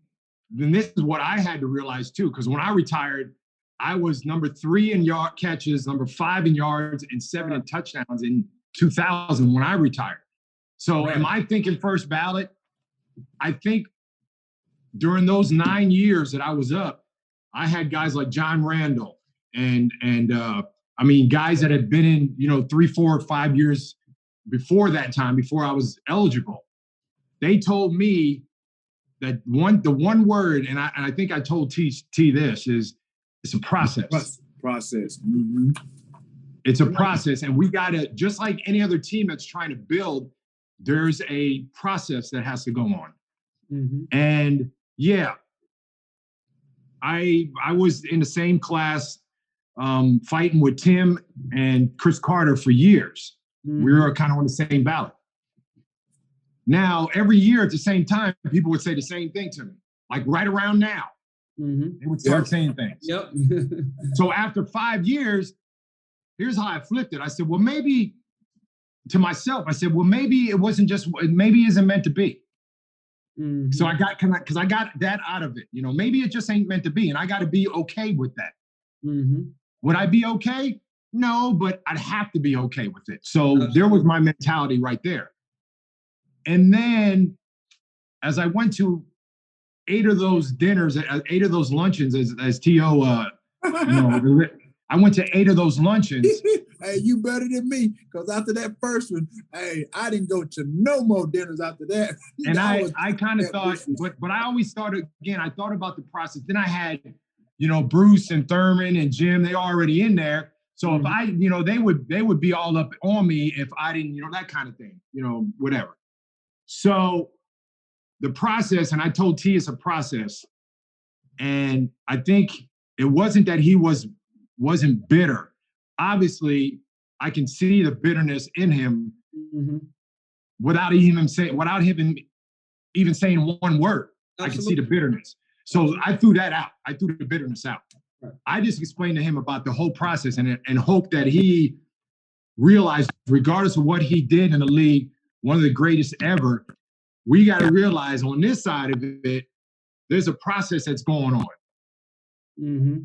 and this is what I had to realize too, because when I retired, I was number 3 in yard catches, number 5 in yards, and 7 in touchdowns in 2000 when I retired. So am I thinking first ballot? I think during those 9 years that I was up, I had guys like John Randall and guys that had been in, 3, 4, 5 years before that time, before I was eligible. They told me that the one word, and I think I told T this, is it's a process. Process. Mm-hmm. It's a process, and we got to, just like any other team that's trying to build, there's a process that has to go on. Mm-hmm. And yeah, I was in the same class fighting with Tim and Chris Carter for years. Mm-hmm. We were kind of on the same ballot. Now, every year at the same time, people would say the same thing to me. Like right around now, they would start saying things. Yep. So after 5 years, here's how I flipped it. I said, well, maybe, to myself, I said, well, maybe it wasn't just, maybe it isn't meant to be. Mm-hmm. So because I got that out of it. Maybe it just ain't meant to be, and I got to be okay with that. Mm-hmm. Would I be okay? No, but I'd have to be okay with it. So there was my mentality right there. And then as I went to 8 of those dinners, 8 of those luncheons, as T.O., I went to 8 of those luncheons. Hey, you better than me, because after that first one, hey, I didn't go to no more dinners after that. And I kind of thought, but I always started, again, I thought about the process. Then I had, Bruce and Thurman and Jim, they already in there. So if I, they would be all up on me if I didn't, that kind of thing, whatever. So the process, and I told T it's a process. And I think it wasn't that he wasn't bitter. Obviously, I can see the bitterness in him without him even saying one word. Absolutely. I can see the bitterness. So I threw that out. I threw the bitterness out. Right. I just explained to him about the whole process and hope that he realized, regardless of what he did in the league, one of the greatest ever, we got to realize on this side of it, there's a process that's going on. Mm-hmm.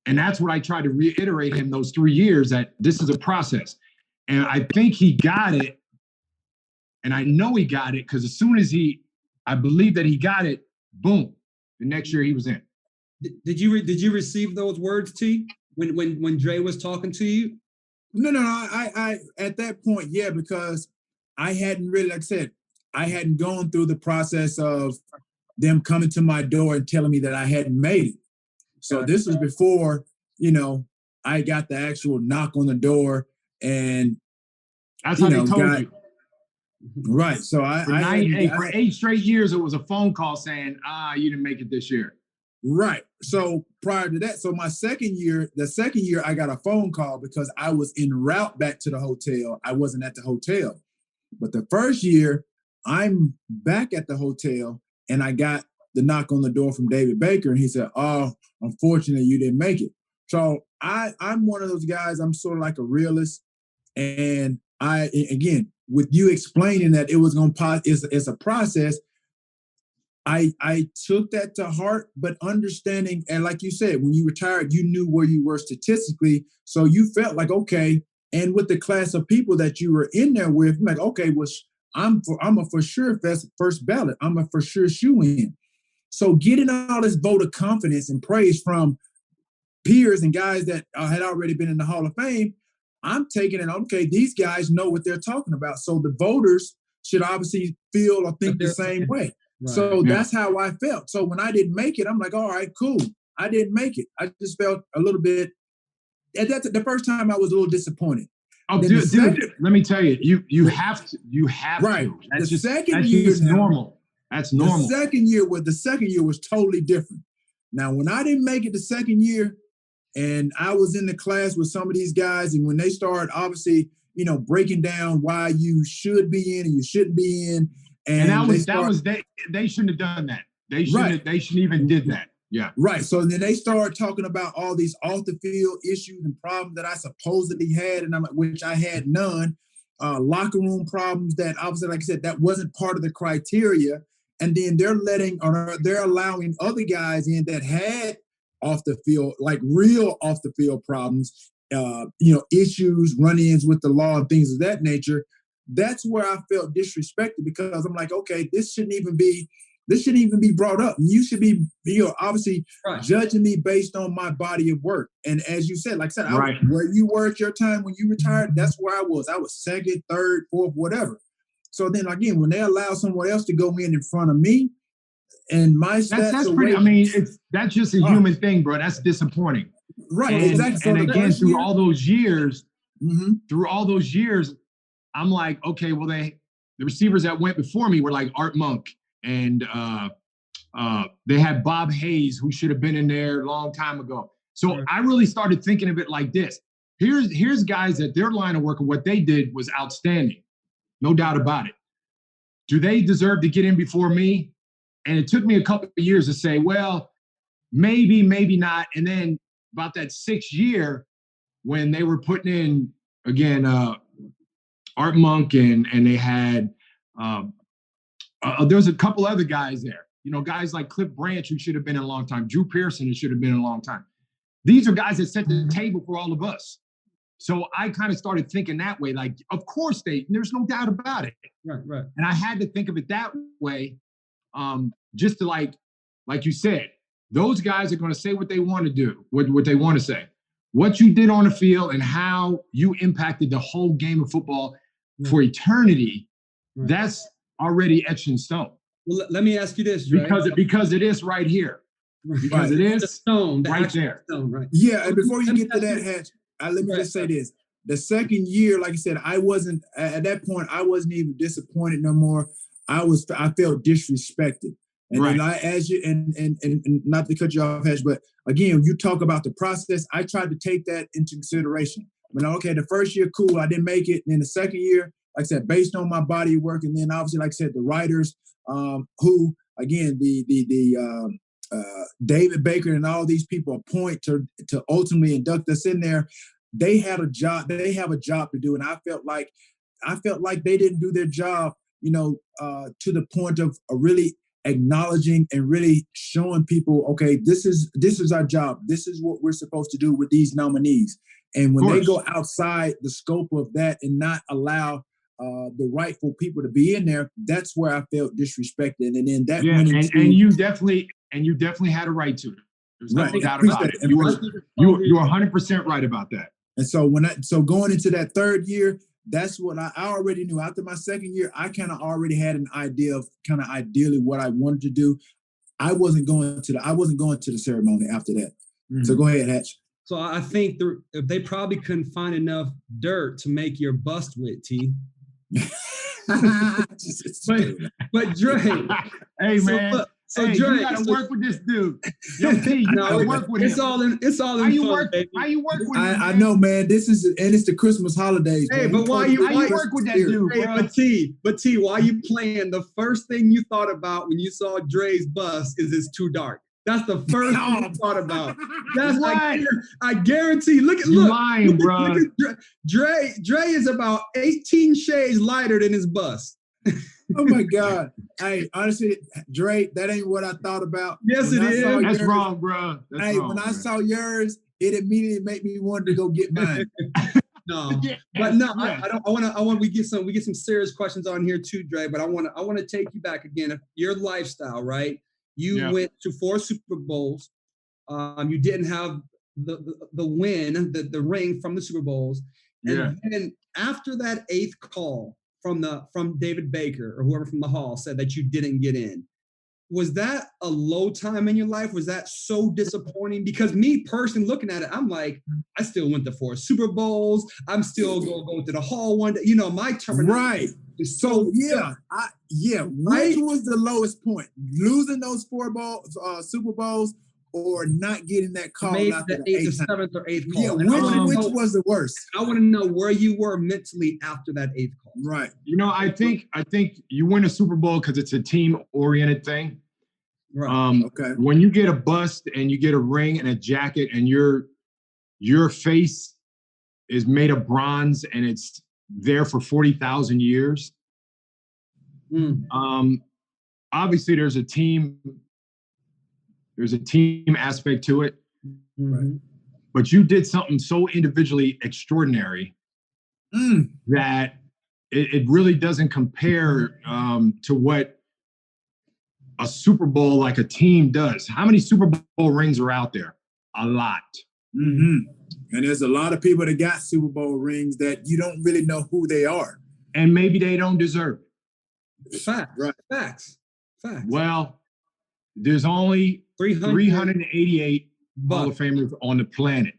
And that's what I tried to reiterate him those 3 years, that this is a process. And I think he got it. And I know he got it because as soon as I believe that he got it, boom, the next year he was in. Did you receive those words, T, when Dre was talking to you? No. I at that point, yeah, because I hadn't really, like I said, I hadn't gone through the process of them coming to my door and telling me that I hadn't made it. So this was before, I got the actual knock on the door, and that's how they told you. Right. So for 8 straight years, it was a phone call saying, you didn't make it this year. Right. So prior to that, the second year, I got a phone call because I was en route back to the hotel. I wasn't at the hotel. But the first year, I'm back at the hotel, and I got the knock on the door from David Baker, and he said, "Oh, unfortunately, you didn't make it." So I'm one of those guys. I'm sort of like a realist, and again, with you explaining that it was going to it's a process, I took that to heart, but understanding, and like you said, when you retired, you knew where you were statistically, so you felt like, okay, and with the class of people that you were in there with, I'm like, okay, well, I'm a for sure first ballot. I'm a for sure shoe-in. So getting all this vote of confidence and praise from peers and guys that had already been in the Hall of Fame, I'm taking it, okay, these guys know what they're talking about. So the voters should obviously feel or think the same way. Right. So that's how I felt. So when I didn't make it, I'm like, all right, cool. I didn't make it. I just felt a little bit, that's the first time I was a little disappointed. Oh, dude, let me tell you, you have to. Right. That's the just, second that's year just normal. That's normal. The second year was totally different. Now, when I didn't make it the second year, and I was in the class with some of these guys, and when they started, obviously, breaking down why you should be in and you shouldn't be in, and they shouldn't have done that. They shouldn't even did that. Yeah. Right. So then they started talking about all these off the field issues and problems that I supposedly had, and which I had none. Locker room problems that obviously, like I said, that wasn't part of the criteria. And then they're allowing other guys in that had off the field, like real off the field problems, issues, run-ins with the law and things of that nature. That's where I felt disrespected, because I'm like, okay, this shouldn't even be brought up. And you should be, obviously judging me based on my body of work. And as you said, like I said, where you were at your time when you retired, that's where I was. I was second, third, fourth, whatever. So then again, when they allow someone else to go in front of me, and my stats, that's pretty. I mean, that's just a human thing, bro. That's disappointing. Right. And, exactly. So and again, through all those years, mm-hmm. I'm like, okay, well, the receivers that went before me were like Art Monk, and they had Bob Hayes, who should have been in there a long time ago. So I really started thinking of it like this. Here's guys that their line of work and what they did was outstanding. No doubt about it. Do they deserve to get in before me? And it took me a couple of years to say, well, maybe, maybe not. And then about that 6th year, when they were putting in, again, Art Monk, and they had, there was a couple other guys there. Guys like Cliff Branch, who should have been in a long time. Drew Pearson, who should have been in a long time. These are guys that set the table for all of us. So I kind of started thinking that way, like, of course there's no doubt about it. Right. And I had to think of it that way, just to like you said, those guys are going to say what they want to do, what they want to say. What you did on the field and how you impacted the whole game of football for eternity, that's already etched in stone. Well, let me ask you this, Dre. Because it is right here. Because it is the stone, right there. Stone, right. Yeah, and before you get to that, Hatch, let me just say this. The second year, like I said, I wasn't, at that point, I wasn't even disappointed no more. I felt disrespected. And then and not to cut you off, Hatch, but again, you talk about the process. I tried to take that into consideration. Okay, the first year, cool, I didn't make it. And then the second year, like I said, based on my body of work, and then obviously, like I said, the writers, who, again, the David Baker and all these people appoint to ultimately induct us in there. They have a job to do. And I felt like they didn't do their job, to the point of really acknowledging and really showing people, okay, this is our job. This is what we're supposed to do with these nominees. And when they go outside the scope of that and not allow the rightful people to be in there, that's where I felt disrespected. And then that went into, and you definitely had a right to it. There's no doubt about it. You're 100% right about that. And so going into that third year, that's what I already knew. After my second year, I kind of already had an idea of kind of ideally what I wanted to do. I wasn't going to the ceremony after that. Mm-hmm. So go ahead, Hatch. So I think they probably couldn't find enough dirt to make your bust with, T. but Dre, hey man, so Dre, you gotta work with this dude. Yo, T, you gotta work with him. It's all in fun, baby. How you work with him? I know, man. It's the Christmas holidays. Hey, man. But why you work with that dude, hey, bro? But T, why you playing? The first thing you thought about when you saw Dre's bust is it's too dark. That's the first thing you thought about. That's right. I guarantee. Look, lying, bro. Dre is about 18 shades lighter than his bust. Oh my God. Hey, honestly, Dre, that ain't what I thought about. Yes, it is. That's wrong, bro. When I saw yours, it immediately made me want to go get mine. No, but no, yeah. I want we get some serious questions on here too, Dre. But I want to take you back again. Your lifestyle, right? You went to 4 Super Bowls. You didn't have the win, the ring from the Super Bowls, and then after that 8th call from David Baker or whoever from the Hall said that you didn't get in, was that a low time in your life? Was that so disappointing? Because me personally looking at it, I'm like, I still went to 4 Super Bowls. I'm still going to the Hall one day. My terminology. Right. So yeah, Yeah, which was the lowest point? Losing those Super Bowls or not getting that call maybe after the eighth time? seventh or eighth call. Yeah, which was the worst? I want to know where you were mentally after that eighth call. Right. I think you win a Super Bowl because it's a team-oriented thing. Right. Okay. When you get a bust and you get a ring and a jacket and your face is made of bronze and it's there for 40,000 years. Obviously there's a team aspect to it. Mm-hmm. But you did something so individually extraordinary that it really doesn't compare to what a Super Bowl like a team does. How many Super Bowl rings are out there? A lot. Mm-hmm. And there's a lot of people that got Super Bowl rings that you don't really know who they are. And maybe they don't deserve it. Facts. Right. Facts. Well, there's only 388 Hall of Famers on the planet.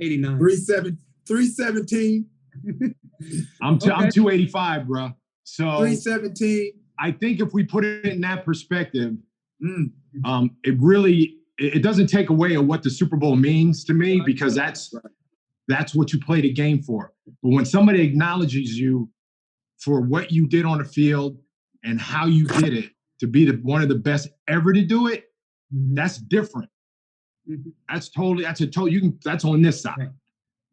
89. 317. I'm 285, bro. So 317. I think if we put it in that perspective, it doesn't take away what the Super Bowl means to me, because that's what you play the game for. But when somebody acknowledges you for what you did on the field and how you did it to be one of the best ever to do it, that's different. Mm-hmm. That's on this side. Right.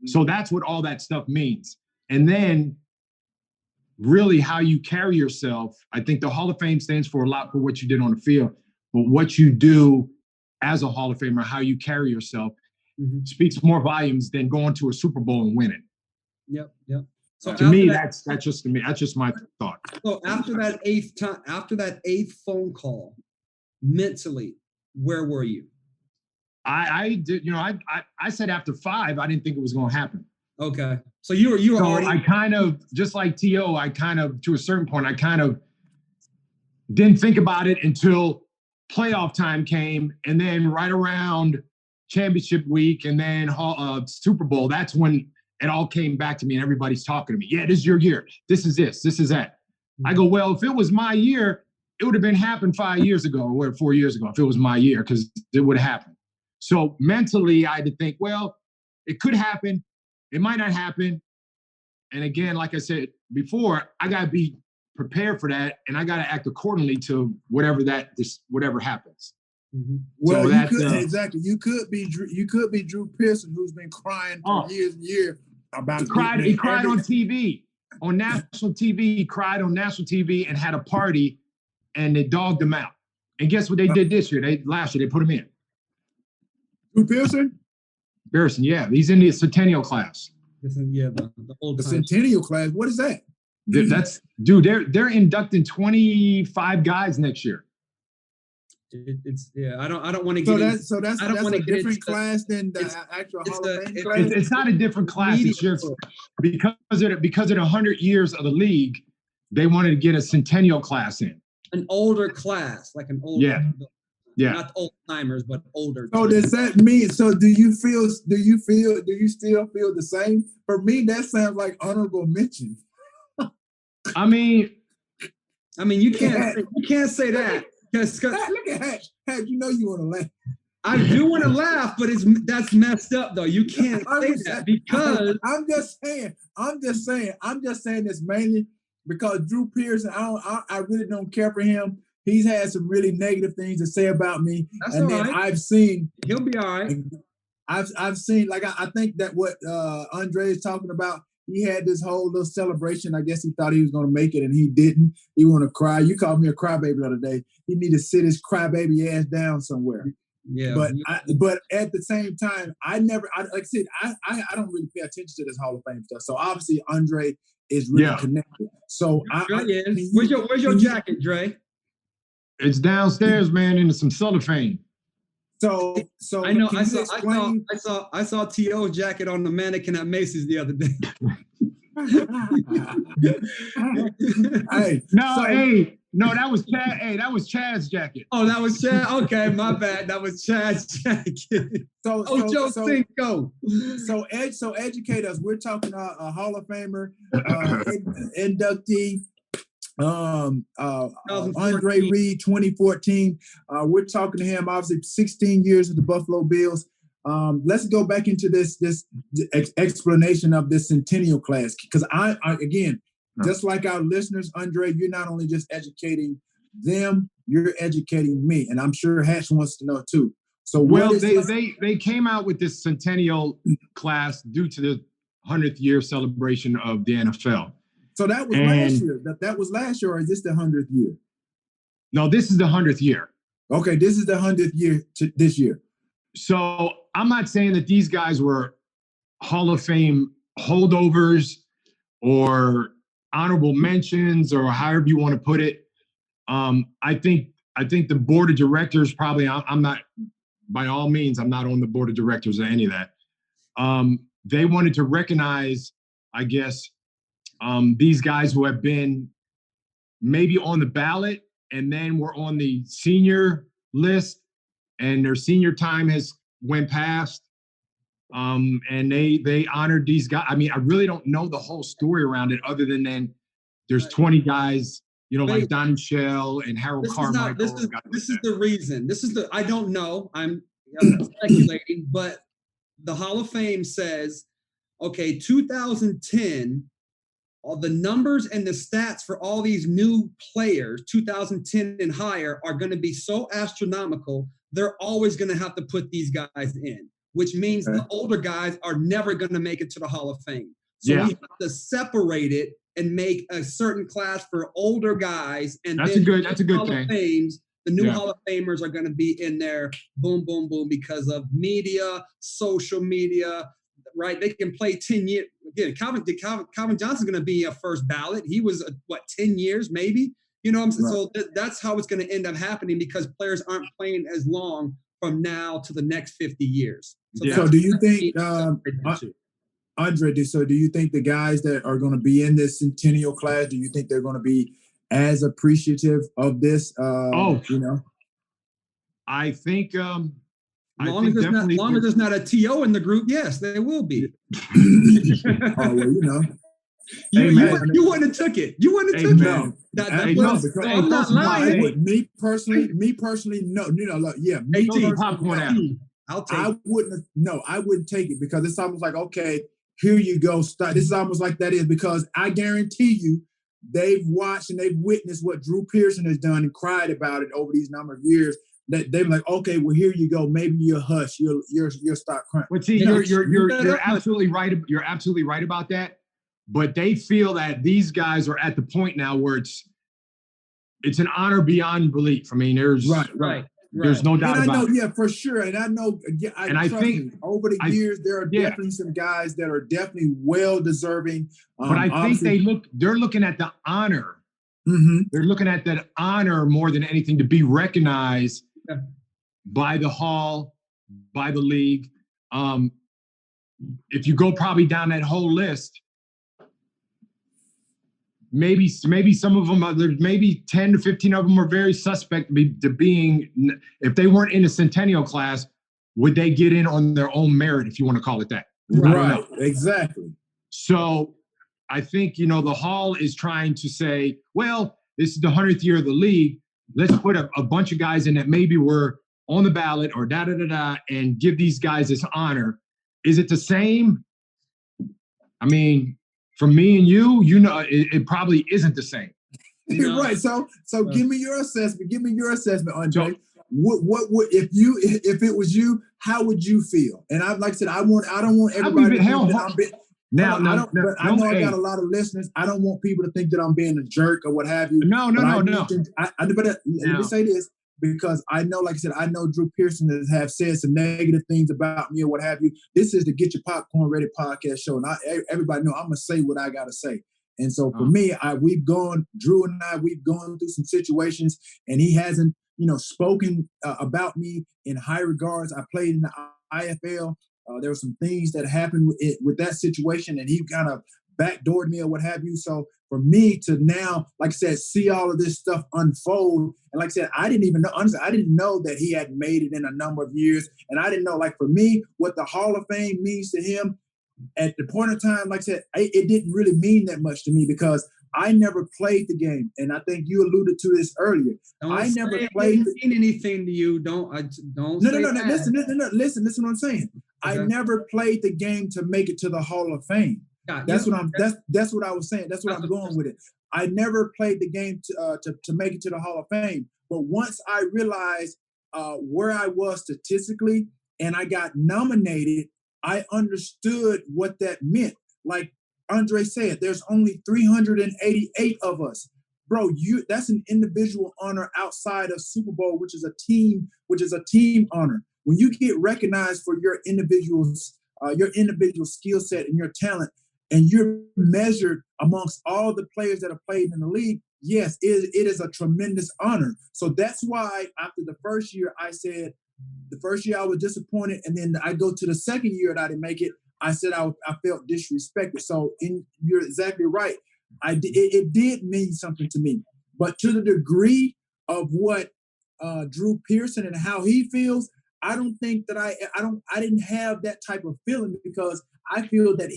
So that's what all that stuff means. And then really how you carry yourself. I think the Hall of Fame stands for a lot for what you did on the field, but what you do as a Hall of Famer, how you carry yourself speaks more volumes than going to a Super Bowl and winning. Yep. So to me, that's just me. That's just my thought. So after that eighth phone call, mentally, where were you? I did, I said after 5, I didn't think it was going to happen. Okay. So you were already. I kind of, just like T.O., to a certain point, I kind of didn't think about it until playoff time came. And then right around championship week and then Super Bowl, that's when it all came back to me and everybody's talking to me. Yeah, this is your year. This is this is that. I go, well, if it was my year, it would have been happened 5 years ago or 4 years ago if it was my year, because it would have happened. So mentally, I had to think, well, it could happen. It might not happen. And again, like I said before, I got to be prepared for that, and I got to act accordingly to whatever happens. Mm-hmm. Well, so you could be Drew Pearson, who's been crying for years and years about. He cried on TV, on national TV. He cried on national TV and had a party, and they dogged him out. And guess what they did this year? Last year they put him in. Drew Pearson? Pearson, yeah, he's in the Centennial class. The old the Centennial class. What is that? That's they're inducting 25 guys next year. I don't want to get. So that's a different class than the actual Hall of Fame class. It's not a different class. It's just because of the 100 years of the league, they wanted to get a Centennial class in. An older class, like an older. Yeah. Not old timers, but older. So does that mean? So do you still feel the same? For me, that sounds like honorable mention. I mean, you can't say that. Look at Hatch. Hatch, you want to laugh. I do want to laugh, but that's messed up though. You can't say that because I'm just saying this mainly because Drew Pearson. I really don't care for him. He's had some really negative things to say about me. That's and all then right. I've seen he'll be all right. I've seen, like, I think that what Andre is talking about, he had this whole little celebration. I guess he thought he was going to make it and he didn't. He want to cry. You called me a crybaby the other day. He need to sit his crybaby ass down somewhere. Yeah. But at the same time, I don't really pay attention to this Hall of Fame stuff. So obviously Andre is really connected. So where's your jacket, Dre? It's downstairs, man, in some cellophane. So I know. I saw T.O.'s jacket on the mannequin at Macy's the other day. That was Chad. Hey, that was Chad's jacket. Oh, that was Chad. Okay, my bad. That was Chad's jacket. Ocho Cinco. So educate us. We're talking a Hall of Famer, inductee. Andre Reed, 2014. We're talking to him, obviously 16 years with the Buffalo Bills. Let's go back into this explanation of this Centennial class, because I again, just like our listeners, Andre, you're not only just educating them, you're educating me, and I'm sure Hatch wants to know too. So, well, they came out with this Centennial class due to the 100th year celebration of the NFL. So that was last year. That was last year, or is this the 100th year? No, this is the 100th year. Okay, this is the 100th year this year. So I'm not saying that these guys were Hall of Fame holdovers or honorable mentions or however you want to put it. I think the board of directors probably. I'm not, by all means, I'm not on the board of directors or any of that. They wanted to recognize, I guess, these guys who have been maybe on the ballot and then were on the senior list and their senior time has went past. And they honored these guys. I mean, I really don't know the whole story around it other than then there's 20 guys, like Donnie Shell and Harold Carmichael. This is the reason. I don't know. I'm speculating, but the Hall of Fame says, okay, 2010, all the numbers and the stats for all these new players, 2010 and higher, are going to be so astronomical, they're always going to have to put these guys in, which means the older guys are never going to make it to the Hall of Fame. So we have to separate it and make a certain class for older guys. And that's a good thing. The new Hall of Famers are going to be in there, boom, boom, boom, because of media, social media, right? They can play 10 years. Again, Calvin Johnson's going to be a first ballot. He was, 10 years maybe? You know what I'm saying? Right. So that's how it's going to end up happening because players aren't playing as long from now to the next 50 years. So do you think, Andre, do you think the guys that are going to be in this Centennial class, do you think they're going to be as appreciative of this? I think as long as there's not a TO in the group, yes, they will be. You wouldn't have took it. You wouldn't have took it. I'm not lying. Me personally, no. I'll take it. I wouldn't take it because it's almost like, okay, here you go. Start. This is almost like that is because I guarantee you they've watched and they've witnessed what Drew Pearson has done and cried about it over these number of years. That they're like, okay, well, here you go. Maybe you'll hush. You'll start crying. But see, you're absolutely right. You're absolutely right about that. But they feel that these guys are at the point now where it's an honor beyond belief. I mean, there's There's no doubt about it. Yeah, for sure. And I know, I think over the years, there are definitely some guys that are definitely well deserving. But I think they're looking at the honor. Mm-hmm. They're looking at that honor more than anything to be recognized by the hall, by the league. If you go probably down that whole list, maybe some of them, there's maybe 10 to 15 of them are very suspect to being, if they weren't in a Centennial class, would they get in on their own merit, if you want to call it that? Right, exactly. So I think, the hall is trying to say, well, this is the 100th year of the league. Let's put a bunch of guys in that maybe were on the ballot or and give these guys this honor. Is it the same? I mean, for me and you, it probably isn't the same. Right. So give me your assessment. Give me your assessment, Andre. So, what would if it was you? How would you feel? And I like I said, I don't want everybody to think that I'm being. I know I got a lot of listeners. I don't want people to think that I'm being a jerk or what have you. No. Let me say this. Because I know, like I said, I know Drew Pearson have said some negative things about me or what have you. This is the Getcha Popcorn Ready podcast show. And everybody know I'm going to say what I got to say. And so for me, Drew and I, we've gone through some situations and he hasn't, spoken about me in high regards. I played in the IFL. There were some things that happened with that situation and he kind of backdoored me or what have you. So for me to now, like I said, see all of this stuff unfold. And like I said, I didn't even know, honestly, I didn't know that he had made it in a number of years. And I didn't know, like for me, what the Hall of Fame means to him at the point of time, like I said, it didn't really mean that much to me because I never played the game, and I think you alluded to this earlier. I never played. It didn't mean anything to you. Don't. No. Listen. Listen what I'm saying. Okay. I never played the game to make it to the Hall of Fame. That's what I was saying. That's what I'm going with it. I never played the game to make it to the Hall of Fame. But once I realized where I was statistically, and I got nominated, I understood what that meant. Like Andre said, there's only 388 of us. Bro, that's an individual honor outside of Super Bowl, which is a team honor. When you get recognized for your individual skill set and your talent, and you're measured amongst all the players that have played in the league, yes, it is a tremendous honor. So that's why after the first year, I said, the first year I was disappointed, and then I go to the second year that I didn't make it, I said I felt disrespected. So you're exactly right. It did mean something to me. But to the degree of what Drew Pearson and how he feels, I don't think that I didn't have that type of feeling, because I feel that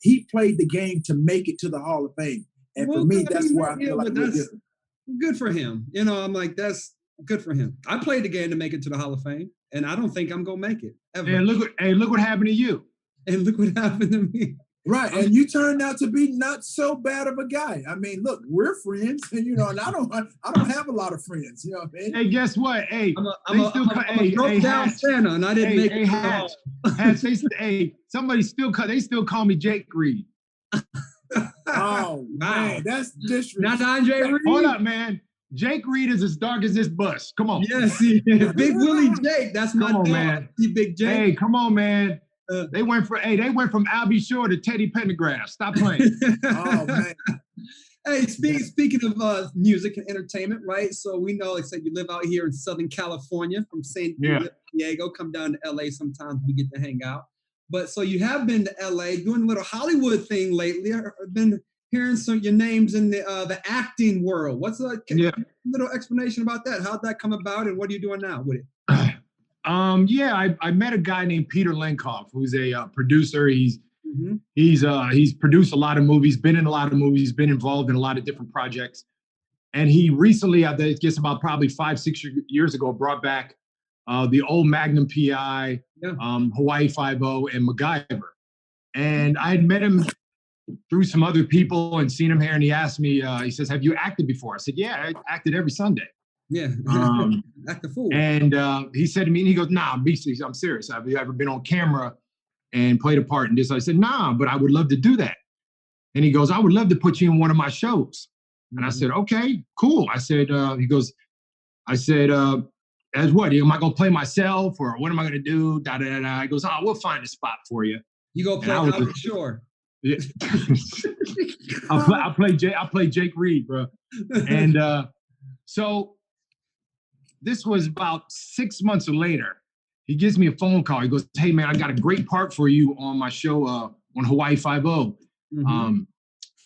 he played the game to make it to the Hall of Fame. And for me, that's where I feel like we're different. Good for him. You know, I'm like, that's good for him. I played the game to make it to the Hall of Fame, and I don't think I'm gonna make it ever. And look what happened to you. And look what happened to me. Right, and you turned out to be not so bad of a guy. I mean, look, we're friends, and and I don't have a lot a lot of friends. You know what I mean? Hey, guess what? Hey, I'm a broke down Santa, and I didn't make it. Hey, somebody they still call me Jake Reed. Oh man, that's disrespectful. Not Andre Reed. Hold up, man. Jake Reed is as dark as this bus. Come on. Yes, Big Willie Jake. That's my dog. Man. Big Jake. Hey, come on, man. They went from Albie Shore to Teddy Pendergrass. Stop playing. Oh man. Hey, speaking of music and entertainment, right? So we know, like I said, you live out here in Southern California, from San Diego. Come down to LA sometimes. We get to hang out. But so you have been to LA doing a little Hollywood thing lately. I've been hearing your names in the acting world. What's a little explanation about that? How'd that come about, and what are you doing now with it? I met a guy named Peter Lenkoff, who's a producer. He's produced a lot of movies, been in a lot of movies, been involved in a lot of different projects. And he recently, I guess about probably 5-6 years ago, brought back the old Magnum PI, Hawaii Five-0, and MacGyver. And I had met him through some other people and seen him here, and he asked me, he says, "Have you acted before?" I said, "Yeah, I acted every Sunday." Yeah, act the fool. And he said to me, and he goes, "Nah, I'm serious. Have you ever been on camera and played a part in this?" I said, "Nah, but I would love to do that." And he goes, "I would love to put you in one of my shows." And I said, "Okay, cool." I said, "As what? Am I going to play myself, or what am I going to do?" Da, da, da, da. He goes, "Oh, we'll find a spot for you." You go play Albie Shore. Yeah. I play Jake Reed, bro. And so this was about 6 months later. He gives me a phone call. He goes, "Hey man, I got a great part for you on my show on Hawaii Five-0."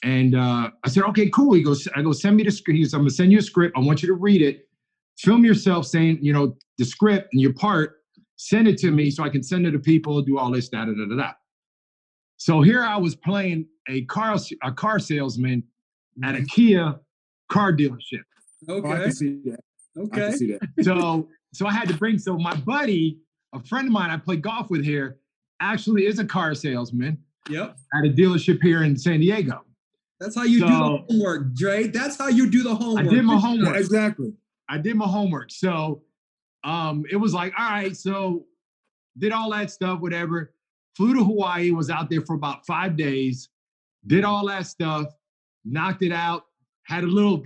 And I said, "Okay, cool." He goes, "Send me the script." He goes, "I'm gonna send you a script. I want you to read it. Film yourself saying, the script and your part. Send it to me so I can send it to people. Do all this, da da da da da." So here I was playing a car salesman at a Kia car dealership. Okay. I can see that. Okay. I can see that. So I had to so my buddy, a friend of mine I play golf with here, actually is a car salesman. Yep. At a delership here in San Diego. That's how you do the homework, Dre. That's how you do the homework. I did my homework. Exactly. I did my homework. So it was like, all right, so did all that stuff, whatever. Flew to Hawaii, was out there for about 5 days, did all that stuff, knocked it out, had a little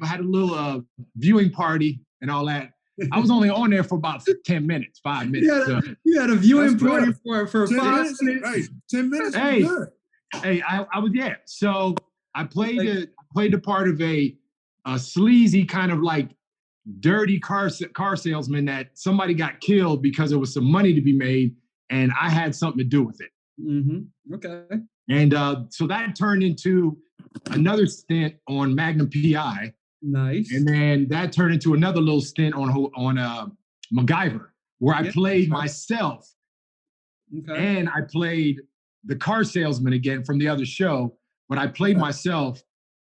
viewing party and all that. I was only on there for about 10 minutes, 5 minutes. You had a viewing party for 5 minutes. Hey, 10 minutes. Hey, good. Hey, I was there. So I played the part of a sleazy kind of like dirty car salesman that somebody got killed because there was some money to be made, and I had something to do with it. Mm-hmm. Okay. And so that turned into another stint on Magnum PI. Nice. And then that turned into another little stint on MacGyver, where I played myself. Okay. And I played the car salesman again from the other show, but I played myself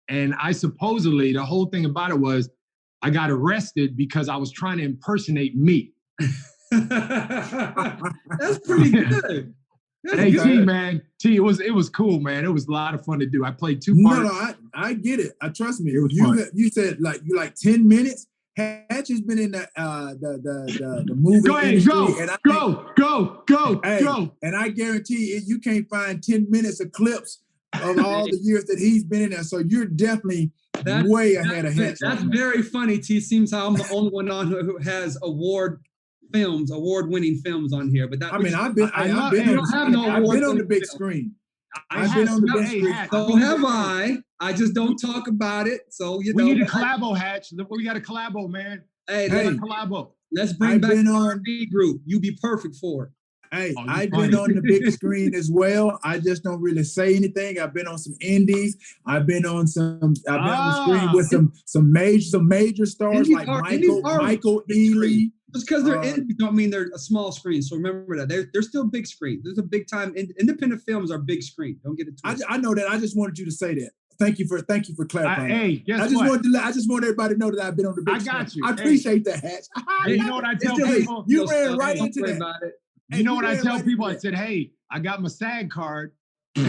And I supposedly, the whole thing about it was I got arrested because I was trying to impersonate me. That's pretty good. Hey, T, man. T, it was cool, man. It was a lot of fun to do. I played 2 parts. No, I get it. Trust me. It was fun. You said you 10 minutes. Hatch has been in the movie industry. Go. And I guarantee you can't find 10 minutes of clips of all the years that he's been in there. So you're definitely way ahead of Hatch. That's very funny, T. Seems how I'm the only one on who has award-winning films on here. But I've been on the big screen. I've been on the big screen. So have I. I just don't talk about it. So we need a collabo, Hatch. We got a collabo, man. Hey, collabo. Let's bring back the R&B group. You be perfect for it. Hey, I've been on the big screen as well. I just don't really say anything. I've been on some indies. I've been on the screen with some major stars like Michael Ealy. Just because they're indies don't mean they're a small screen. So remember that they're still big screen. There's a big time. Independent films are big screen. Don't get it twisted. I know that. I just wanted you to say that. Thank you for clarifying. Hey, guess I just want everybody to know that I've been on the big screen. I got you. I appreciate that, Hatch. You know what I tell people? You ran right into that. About it. You know what I tell people? I said, hey, I got my SAG card. Hey,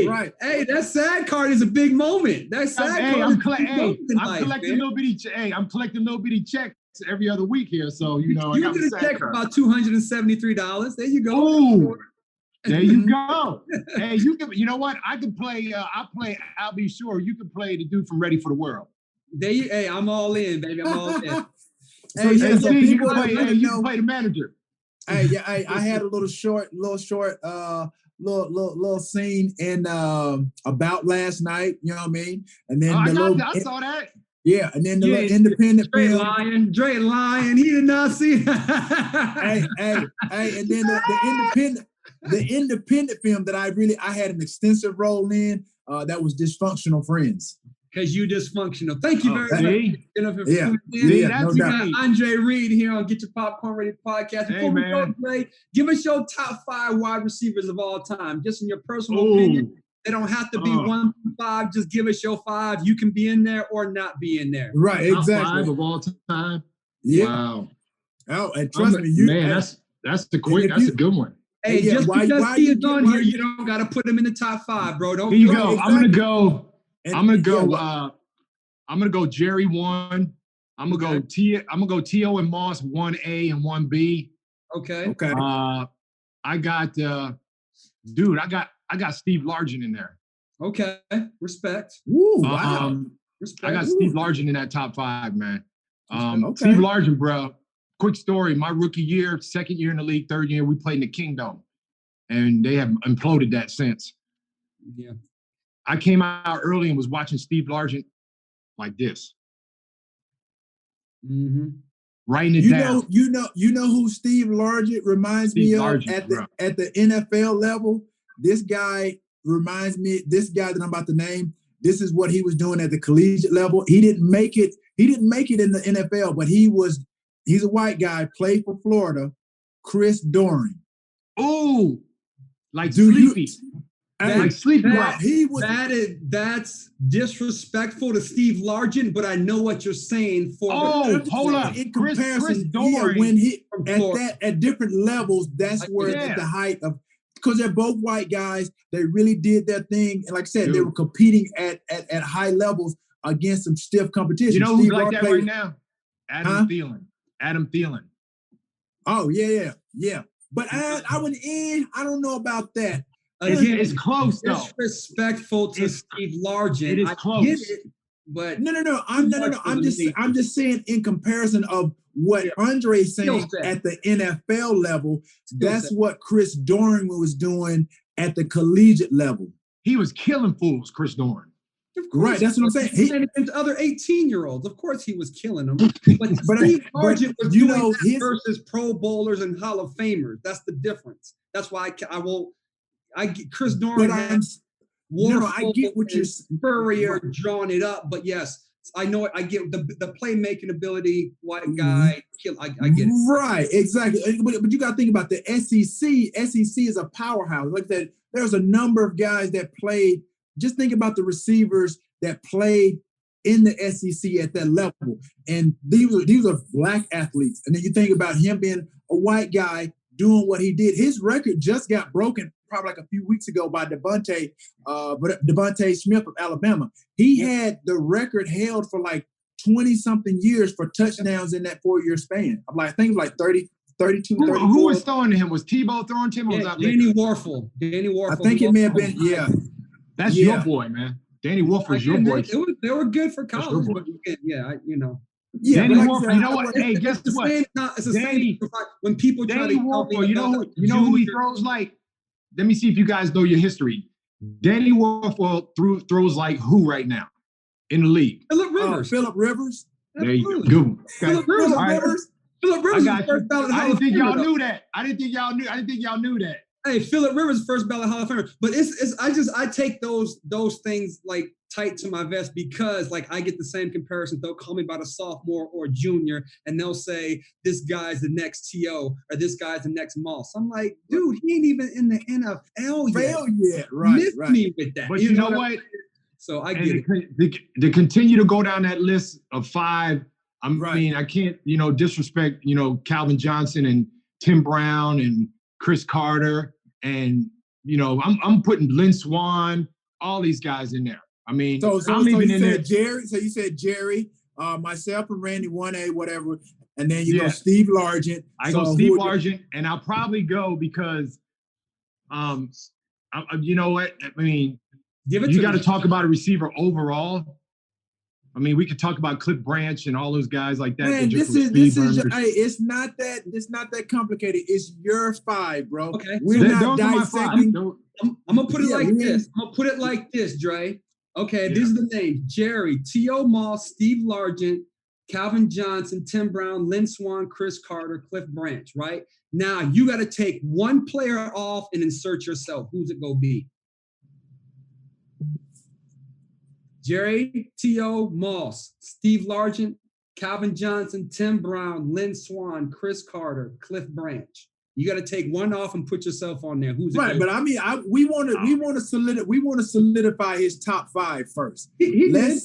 that SAG card is a big moment. That SAG card I'm collecting little bitty checks every other week here. So, I got get a check for about $273. There you go. Ooh, there you go. Hey, you know what? I can play, I'll be sure you can play the dude from Ready for the World. Hey, I'm all in, baby. I'm all in. You can play the manager. Hey, I had a little short scene in About Last Night. You know what I mean? And then I saw that. Yeah, and then the little independent film. Dre lying. He did not see. hey, and then the independent film that I had an extensive role in. That was Dysfunctional Friends. Because you dysfunctional. Thank you very much. We got Andre Reed here on Getcha Popcorn Ready podcast. Before we go, Dre, give us your top 5 wide receivers of all time, just in your personal opinion. They don't have to be 1 through 5. Just give us your 5. You can be in there or not be in there. Right, top exactly. 5 of all time. Yeah. Wow. Oh, and trust me, that's a good one. Hey, just because he's on here, you don't got to put him in the top 5, bro. Don't. Here you go. Exactly. I'm gonna go Jerry 1. I'm gonna go T.O. and Moss 1A and 1B. Okay. I got Steve Largent in there. Okay. Respect. Ooh, wow. Respect. I got Steve Largent in that top 5, man. Steve Largent, bro. Quick story. My rookie year, second year in the league, third year, we played in the Kingdom. And they have imploded that since. Yeah. I came out early and was watching Steve Largent like this. Mm-hmm. Writing it down. You know who Steve Largent reminds me of at the NFL level? This guy reminds me, this guy that I'm about to name, this is what he was doing at the collegiate level. He didn't make it in the NFL, but he's a white guy, played for Florida, Chris Doering. Oh, like Sleepy. That's disrespectful to Steve Largent, but I know what you're saying. Hold up. In comparison, Chris Doering, when he at different levels, that's where at the height of, because they're both white guys, they really did their thing, and like I said, they were competing at high levels against some stiff competition. You know who's like that right now? Adam Thielen. Oh yeah. But I don't know about that. Again, it's close though. Disrespectful to Steve Largent. It is close. Get it, but no. I'm just saying in comparison of what Andre is saying at the NFL level. That's what Chris Doering was doing at the collegiate level. He was killing fools, Chris Doering. Right, that's what I'm saying. He against other 18-year-olds. Of course, he was killing them. But Steve Largent was doing that versus Pro Bowlers and Hall of Famers. That's the difference. That's why Chris Doering has I get what you're Spurrier drawing it up, but yes, I know it. I get the playmaking ability. White guy, I get it. Right, exactly. But you got to think about the SEC. SEC is a powerhouse. Like that, there's a number of guys that played just think about the receivers that played in the SEC at that level. And these are black athletes. And then you think about him being a white guy doing what he did. His record just got broken probably like a few weeks ago by Devontae Smith of Alabama. He had the record held for like 20-something years for touchdowns in that 4-year span. I think it was like 30, 32, 34. Who was throwing to him? Was Tebow throwing to him? Or was that Danny Warfel. I think it may have been, yeah. That's your boy, man. Danny Wolf was your boy. They were good for college, but you know. Yeah, Danny Wolf, you know what? Hey, guess what? It's the same. When people try to Wolf, you know who he throws like? Let me see if you guys know your history. Danny Wolf throws like who right now in the league? Phillip Rivers. Phillip Rivers. There you go. Good one. Phillip Rivers. Phillip Rivers. I didn't think y'all knew that. I didn't think y'all knew that. Hey, Phillip Rivers, first ballot Hall of Famer. But I take those things like tight to my vest because like I get the same comparison. They'll call me about a sophomore or a junior, and they'll say this guy's the next T.O. or this guy's the next Moss. I'm like, dude, he ain't even in the NFL yet. Right. Me with that. But you know what? So I get it. To continue to go down that list of 5. I mean, I can't, disrespect, Calvin Johnson and Tim Brown and Chris Carter. And, I'm putting Lynn Swann, all these guys in there. I mean, I'm even in there. So you said Jerry, myself and Randy 1A, whatever. And then you go Steve Largent. I go Steve Largent, and I'll probably go because, you know what? I mean, you got to talk about a receiver overall. I mean, we could talk about Cliff Branch and all those guys like that. Man, it's not that complicated. It's your 5, bro. Okay. We're not dissecting. I'm gonna put it like this. I'm gonna put it like this, Dre. Okay, these are the names: Jerry, T.O. Moss, Steve Largent, Calvin Johnson, Tim Brown, Lynn Swann, Chris Carter, Cliff Branch. Right now, you got to take one player off and insert yourself. Who's it gonna be? Jerry, T.O. Moss, Steve Largent, Calvin Johnson, Tim Brown, Lynn Swann, Chris Carter, Cliff Branch. You got to take one off and put yourself on there. Who's right? But I mean, we want to solidify his top 5 first. He did.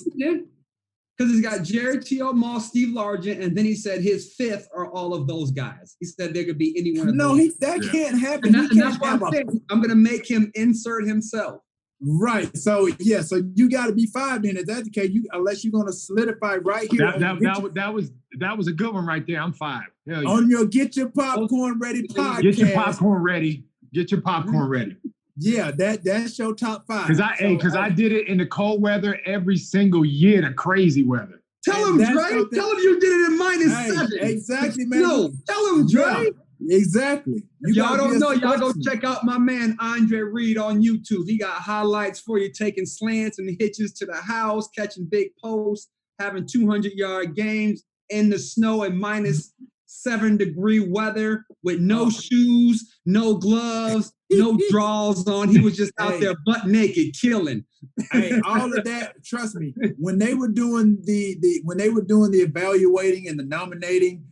Because he's got Jerry, T.O. Moss, Steve Largent, and then he said his 5th are all of those guys. He said there could be any one of those. No, that can't happen. And that's why I'm going to make him insert himself. Right. So so you got to be 5 then. If that's the case, unless you're going to solidify right here. That was a good one right there. I'm 5. On your Getcha Popcorn Ready podcast. Get your popcorn ready. Get your popcorn ready. Yeah, that's your top 5. Because I did it in the cold weather every single year, the crazy weather. Tell him, Dre. Tell him you did it in -7. Exactly, man. No, tell him, Dre. Yeah. Exactly. Y'all don't know. Y'all go check out my man Andre Reed on YouTube. He got highlights for you, taking slants and hitches to the house, catching big posts, having 200-yard games in the snow and -7-degree weather with no shoes, no gloves, no draws on. He was just out there butt naked killing. Hey, all of that. Trust me. When they were doing the evaluating and the nominating.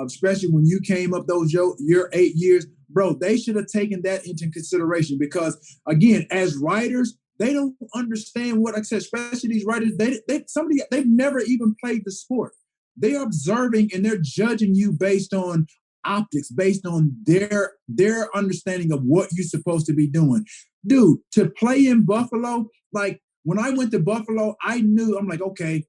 Especially when you came up your 8 years, bro, they should have taken that into consideration because, again, as writers, they don't understand what I said. Especially these writers, they've never even played the sport. They're observing and they're judging you based on optics, based on their understanding of what you're supposed to be doing. Dude, to play in Buffalo, like when I went to Buffalo, I knew I'm like, okay.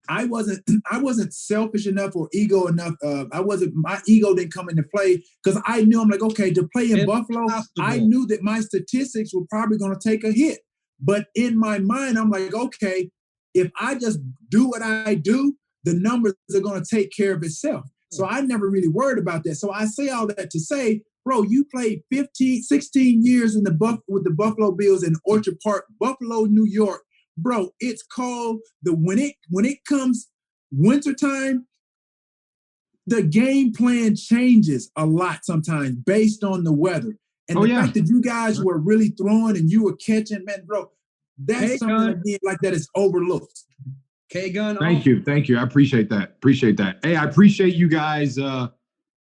I wasn't selfish enough or ego enough. My ego didn't come into play because I knew I'm like, okay, to play in Buffalo, I knew that my statistics were probably going to take a hit. But in my mind, I'm like, okay, if I just do what I do, the numbers are going to take care of itself. So I never really worried about that. So I say all that to say, bro, you played 16 years with the Buffalo Bills in Orchard Park, Buffalo, New York. Bro, it's called when it comes wintertime, the game plan changes a lot sometimes based on the weather. And the fact that you guys were really throwing and you were catching, man, bro, that's something again like that is overlooked. K-Gun. Thank you. I appreciate that. Hey, I appreciate you guys,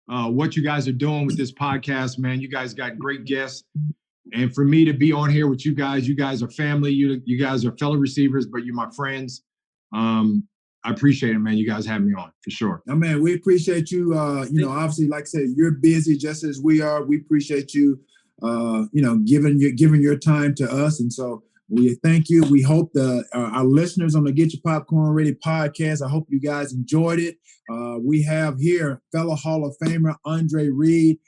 what you guys are doing with this podcast, man. You guys got great guests. And for me to be on here with you guys are family. You guys are fellow receivers, but you're my friends. I appreciate it, man. You guys have me on for sure. Oh, man, we appreciate you. Obviously, like I said, you're busy just as we are. We appreciate you, giving your time to us. And so we thank you. We hope our listeners on the Getcha Popcorn Ready podcast, I hope you guys enjoyed it. We have here fellow Hall of Famer Andre Reed.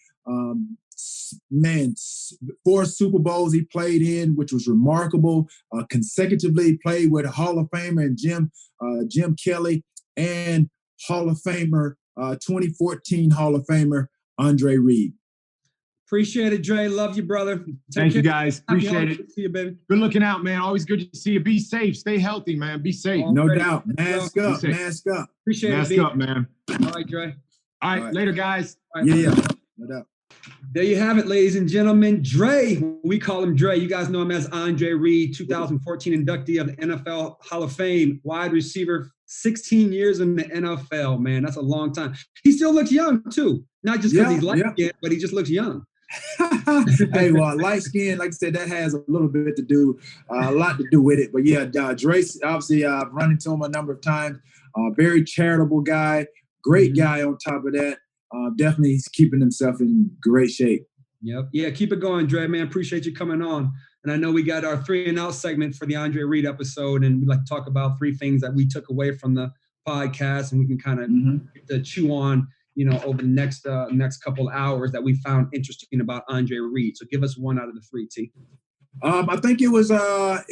4 Super Bowls he played in, which was remarkable. Consecutively played with a Hall of Famer and Jim Kelly, and Hall of Famer, 2014 Hall of Famer Andre Reed. Appreciate it, Dre. Love you, brother. Thank you, guys. Appreciate it. See you, baby. Good looking out, man. Always good to see you. Be safe. Stay healthy, man. Be safe. No doubt. Mask up. Appreciate it. Mask up, man. All right, Dre. All right. Later, guys. All right, yeah. No doubt. There you have it, ladies and gentlemen. Dre, we call him Dre. You guys know him as Andre Reed, 2014 inductee of the NFL Hall of Fame, wide receiver, 16 years in the NFL, man. That's a long time. He still looks young, too. Not just because he's light-skinned, but he just looks young. Hey, well, light skin, like I said, that has a little bit to do, a lot to do with it. But yeah, Dre, obviously, I've run into him a number of times. Very charitable guy, great guy on top of that. Definitely he's keeping himself in great shape. Yep. Yeah, keep it going, Dre, man. Appreciate you coming on. And I know we got our 3 and Out segment for the Andre Reed episode, and we like to talk about 3 things that we took away from the podcast, and we can kind of chew on, over the next couple hours that we found interesting about Andre Reed. So give us 1 out of the 3, T. I think it was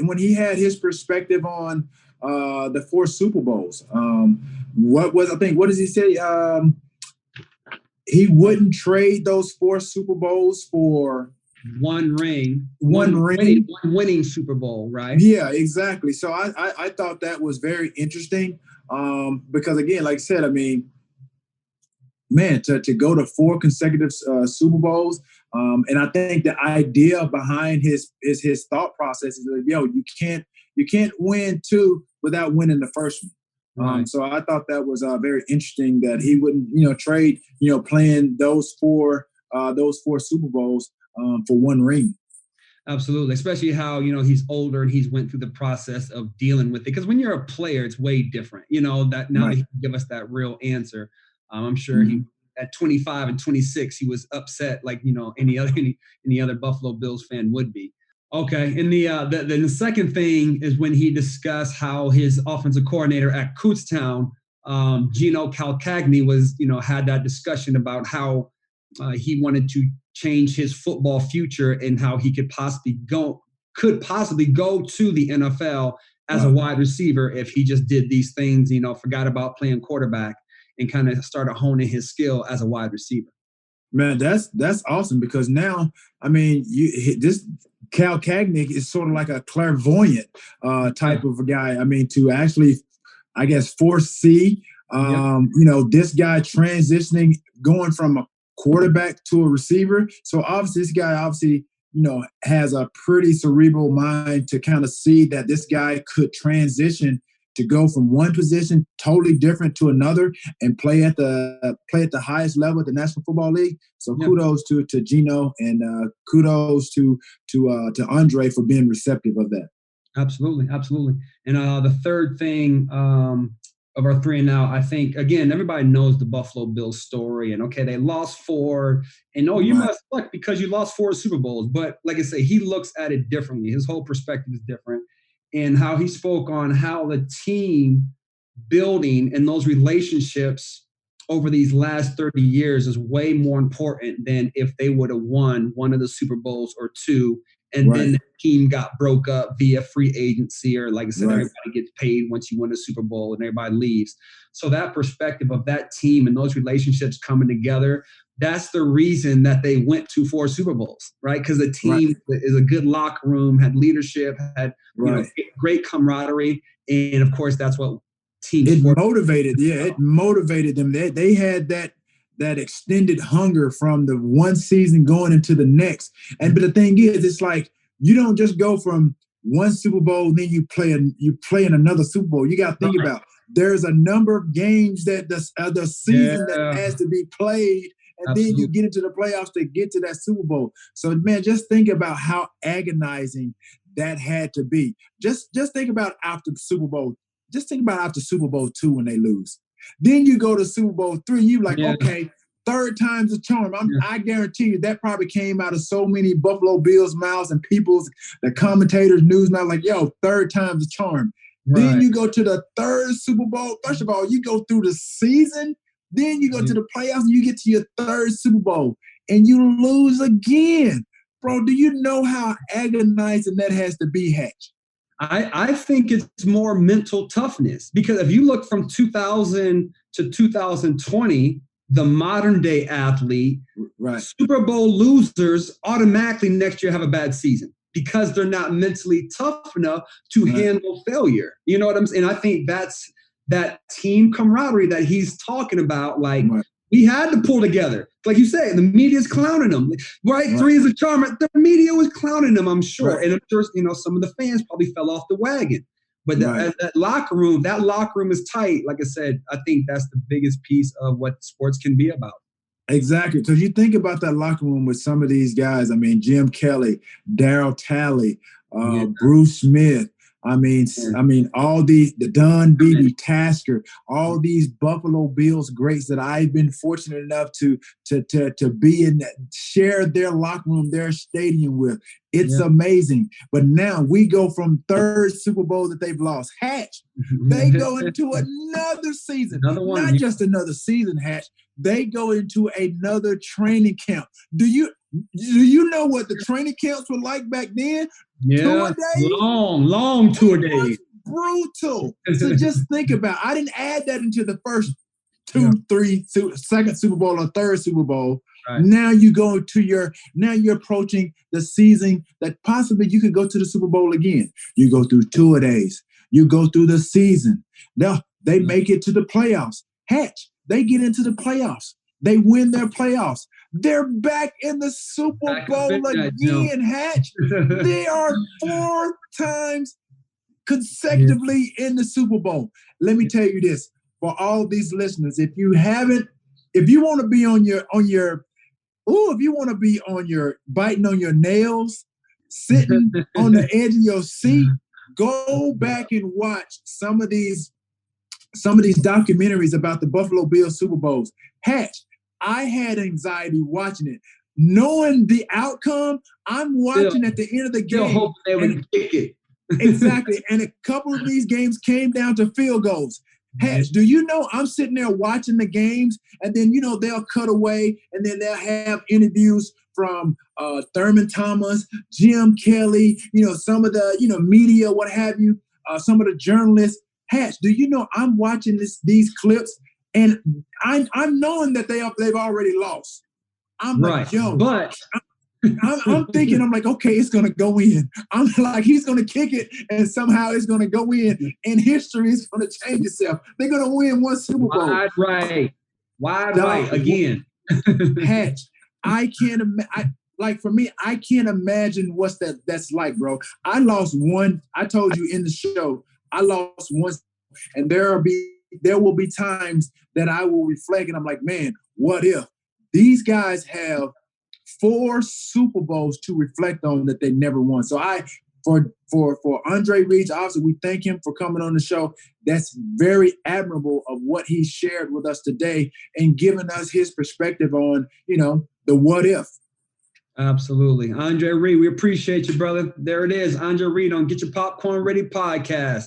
when he had his perspective on the 4 Super Bowls. What does he say? He wouldn't trade those 4 Super Bowls for one ring. One winning Super Bowl, right? Yeah, exactly. So I thought that was very interesting because, again, like I said, I mean, man, to go to 4 consecutive Super Bowls, and I think the idea behind his thought process is like, you can't win 2 without winning the first one. Right. So I thought that was very interesting that he wouldn't, trade, playing those 4 Super Bowls for 1 ring. Absolutely, especially how he's older and he's went through the process of dealing with it. Because when you're a player, it's way different. That now that he can give us that real answer. I'm sure he at 25 and 26 he was upset like any other Buffalo Bills fan would be. Okay, and the second thing is when he discussed how his offensive coordinator at Kutztown, Gino Calcagni, was had that discussion about how he wanted to change his football future and how he could possibly go to the NFL as a wide receiver if he just did these things, forgot about playing quarterback and kind of started honing his skill as a wide receiver. Man, that's awesome because now, I mean, this Cal Cagnick is sort of like a clairvoyant type of a guy. I mean, to actually, I guess, foresee, this guy transitioning, going from a quarterback to a receiver. So obviously, this guy has a pretty cerebral mind to kind of see that this guy could transition to go from one position totally different to another and play at the highest level at the National Football League. So kudos to Gino and kudos to Andre for being receptive of that. Absolutely. And the third thing of our 3 and Out, I think, again, everybody knows the Buffalo Bills story. And, okay, they lost 4. And, you must suck because you lost 4 Super Bowls. But, like I say, he looks at it differently. His whole perspective is different. And how he spoke on how the team building and those relationships over these last 30 years is way more important than if they would have won one of the Super Bowls or 2, and then the team got broke up via free agency, or like I said, everybody gets paid once you win a Super Bowl and everybody leaves. So that perspective of that team and those relationships coming together, that's the reason that they went to 4 Super Bowls, right? Because the team is a good locker room, had leadership, had great camaraderie, and of course that's what team. It motivated, it motivated them. They had that extended hunger from the one season going into the next. But the thing is, it's like you don't just go from one Super Bowl, then you play in another Super Bowl. You got to think about there's a number of games that the season that has to be played. and then you get into the playoffs to get to that Super Bowl. So, man, just think about how agonizing that had to be. Just think about after the Super Bowl. Just think about after Super Bowl II when they lose. Then you go to Super Bowl III, you like, okay, third time's a charm. I guarantee you that probably came out of so many Buffalo Bills mouths and the commentators, news mouths, like, yo, third time's a charm. Right. Then you go to the third Super Bowl. First of all, you go through the season. Then you go to the playoffs and you get to your third Super Bowl and you lose again. Bro, do you know how agonizing that has to be, Hatch? I think it's more mental toughness, because if you look from 2000 to 2020, the modern day athlete, Super Bowl losers automatically next year have a bad season because they're not mentally tough enough to handle failure. You know what I'm saying? I think that's that team camaraderie that he's talking about. Like, we had to pull together. Like you say, the media's clowning them. Right? Three is a charm. The media was clowning them, I'm sure. And I'm sure, some of the fans probably fell off the wagon. But that locker room is tight. Like I said, I think that's the biggest piece of what sports can be about. Exactly. Because you think about that locker room with some of these guys. I mean, Jim Kelly, Darryl Talley, Bruce Smith. I mean, all the Don Beebe, Tasker, all these Buffalo Bills greats that I've been fortunate enough to be in, share their locker room, their stadium with. It's amazing. But now we go from third Super Bowl that they've lost. Hatch, they go into another season. Not just another season, Hatch. They go into another training camp. Do you know what the training camps were like back then? Yeah, 2 a day? Long 2 a day. Brutal. So just think about it. I didn't add that into the first second Super Bowl or third Super Bowl. Right. Now you're approaching the season that possibly you could go to the Super Bowl again. You go through 2 a days. You go through the season. Now they make it to the playoffs. Hatch, they get into the playoffs. They win their playoffs. They're back in the Super Bowl again, Hatch. They are 4 times consecutively in the Super Bowl. Let me tell you this, for all these listeners, if you want to be biting on your nails, sitting on the edge of your seat, go back and watch some of these documentaries about the Buffalo Bills Super Bowls. Hatch, I had anxiety watching it. Knowing the outcome, I'm watching at the end of the game. Hope they would kick it. Exactly. And a couple of these games came down to field goals. Hatch, do you know I'm sitting there watching the games, and then, they'll cut away, and then they'll have interviews from Thurman Thomas, Jim Kelly, some of the, media, what have you, some of the journalists. Hatch, do you know I'm watching these clips, and I'm knowing that they've already lost. I'm like, yo, but I'm thinking, I'm like, okay, it's gonna go in. I'm like, he's gonna kick it, and somehow it's gonna go in, and history is gonna change itself. They're gonna win one Super Bowl. Wide right again. Hatch, I can't imagine. Like, for me, I can't imagine what's that's like, bro. I lost one. I told you in the show, I lost one, and there will be times that I will reflect, and I'm like, man, what if these guys have 4 Super Bowls to reflect on that they never won? So for Andre Reed, obviously we thank him for coming on the show. That's very admirable of what he shared with us today and giving us his perspective on, the what if. Absolutely. Andre Reed, we appreciate you, brother. There it is. Andre Reed on Getcha Popcorn Ready podcast.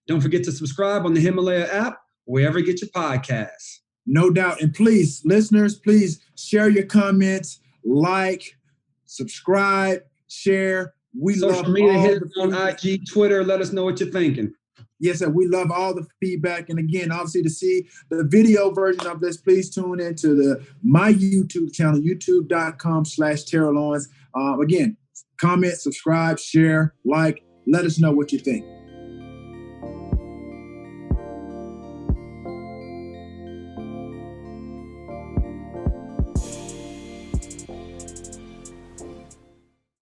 Don't forget to subscribe on the Himalaya app, wherever you get your podcasts. No doubt. And please, listeners, please share your comments, like, subscribe, share. We Social love media, all hit the on IG, Twitter. Let us know what you're thinking. Yes, sir. We love all the feedback. And again, obviously, to see the video version of this, please tune into my YouTube channel, youtube.com/Terrell Owens. Again, comment, subscribe, share, like. Let us know what you think.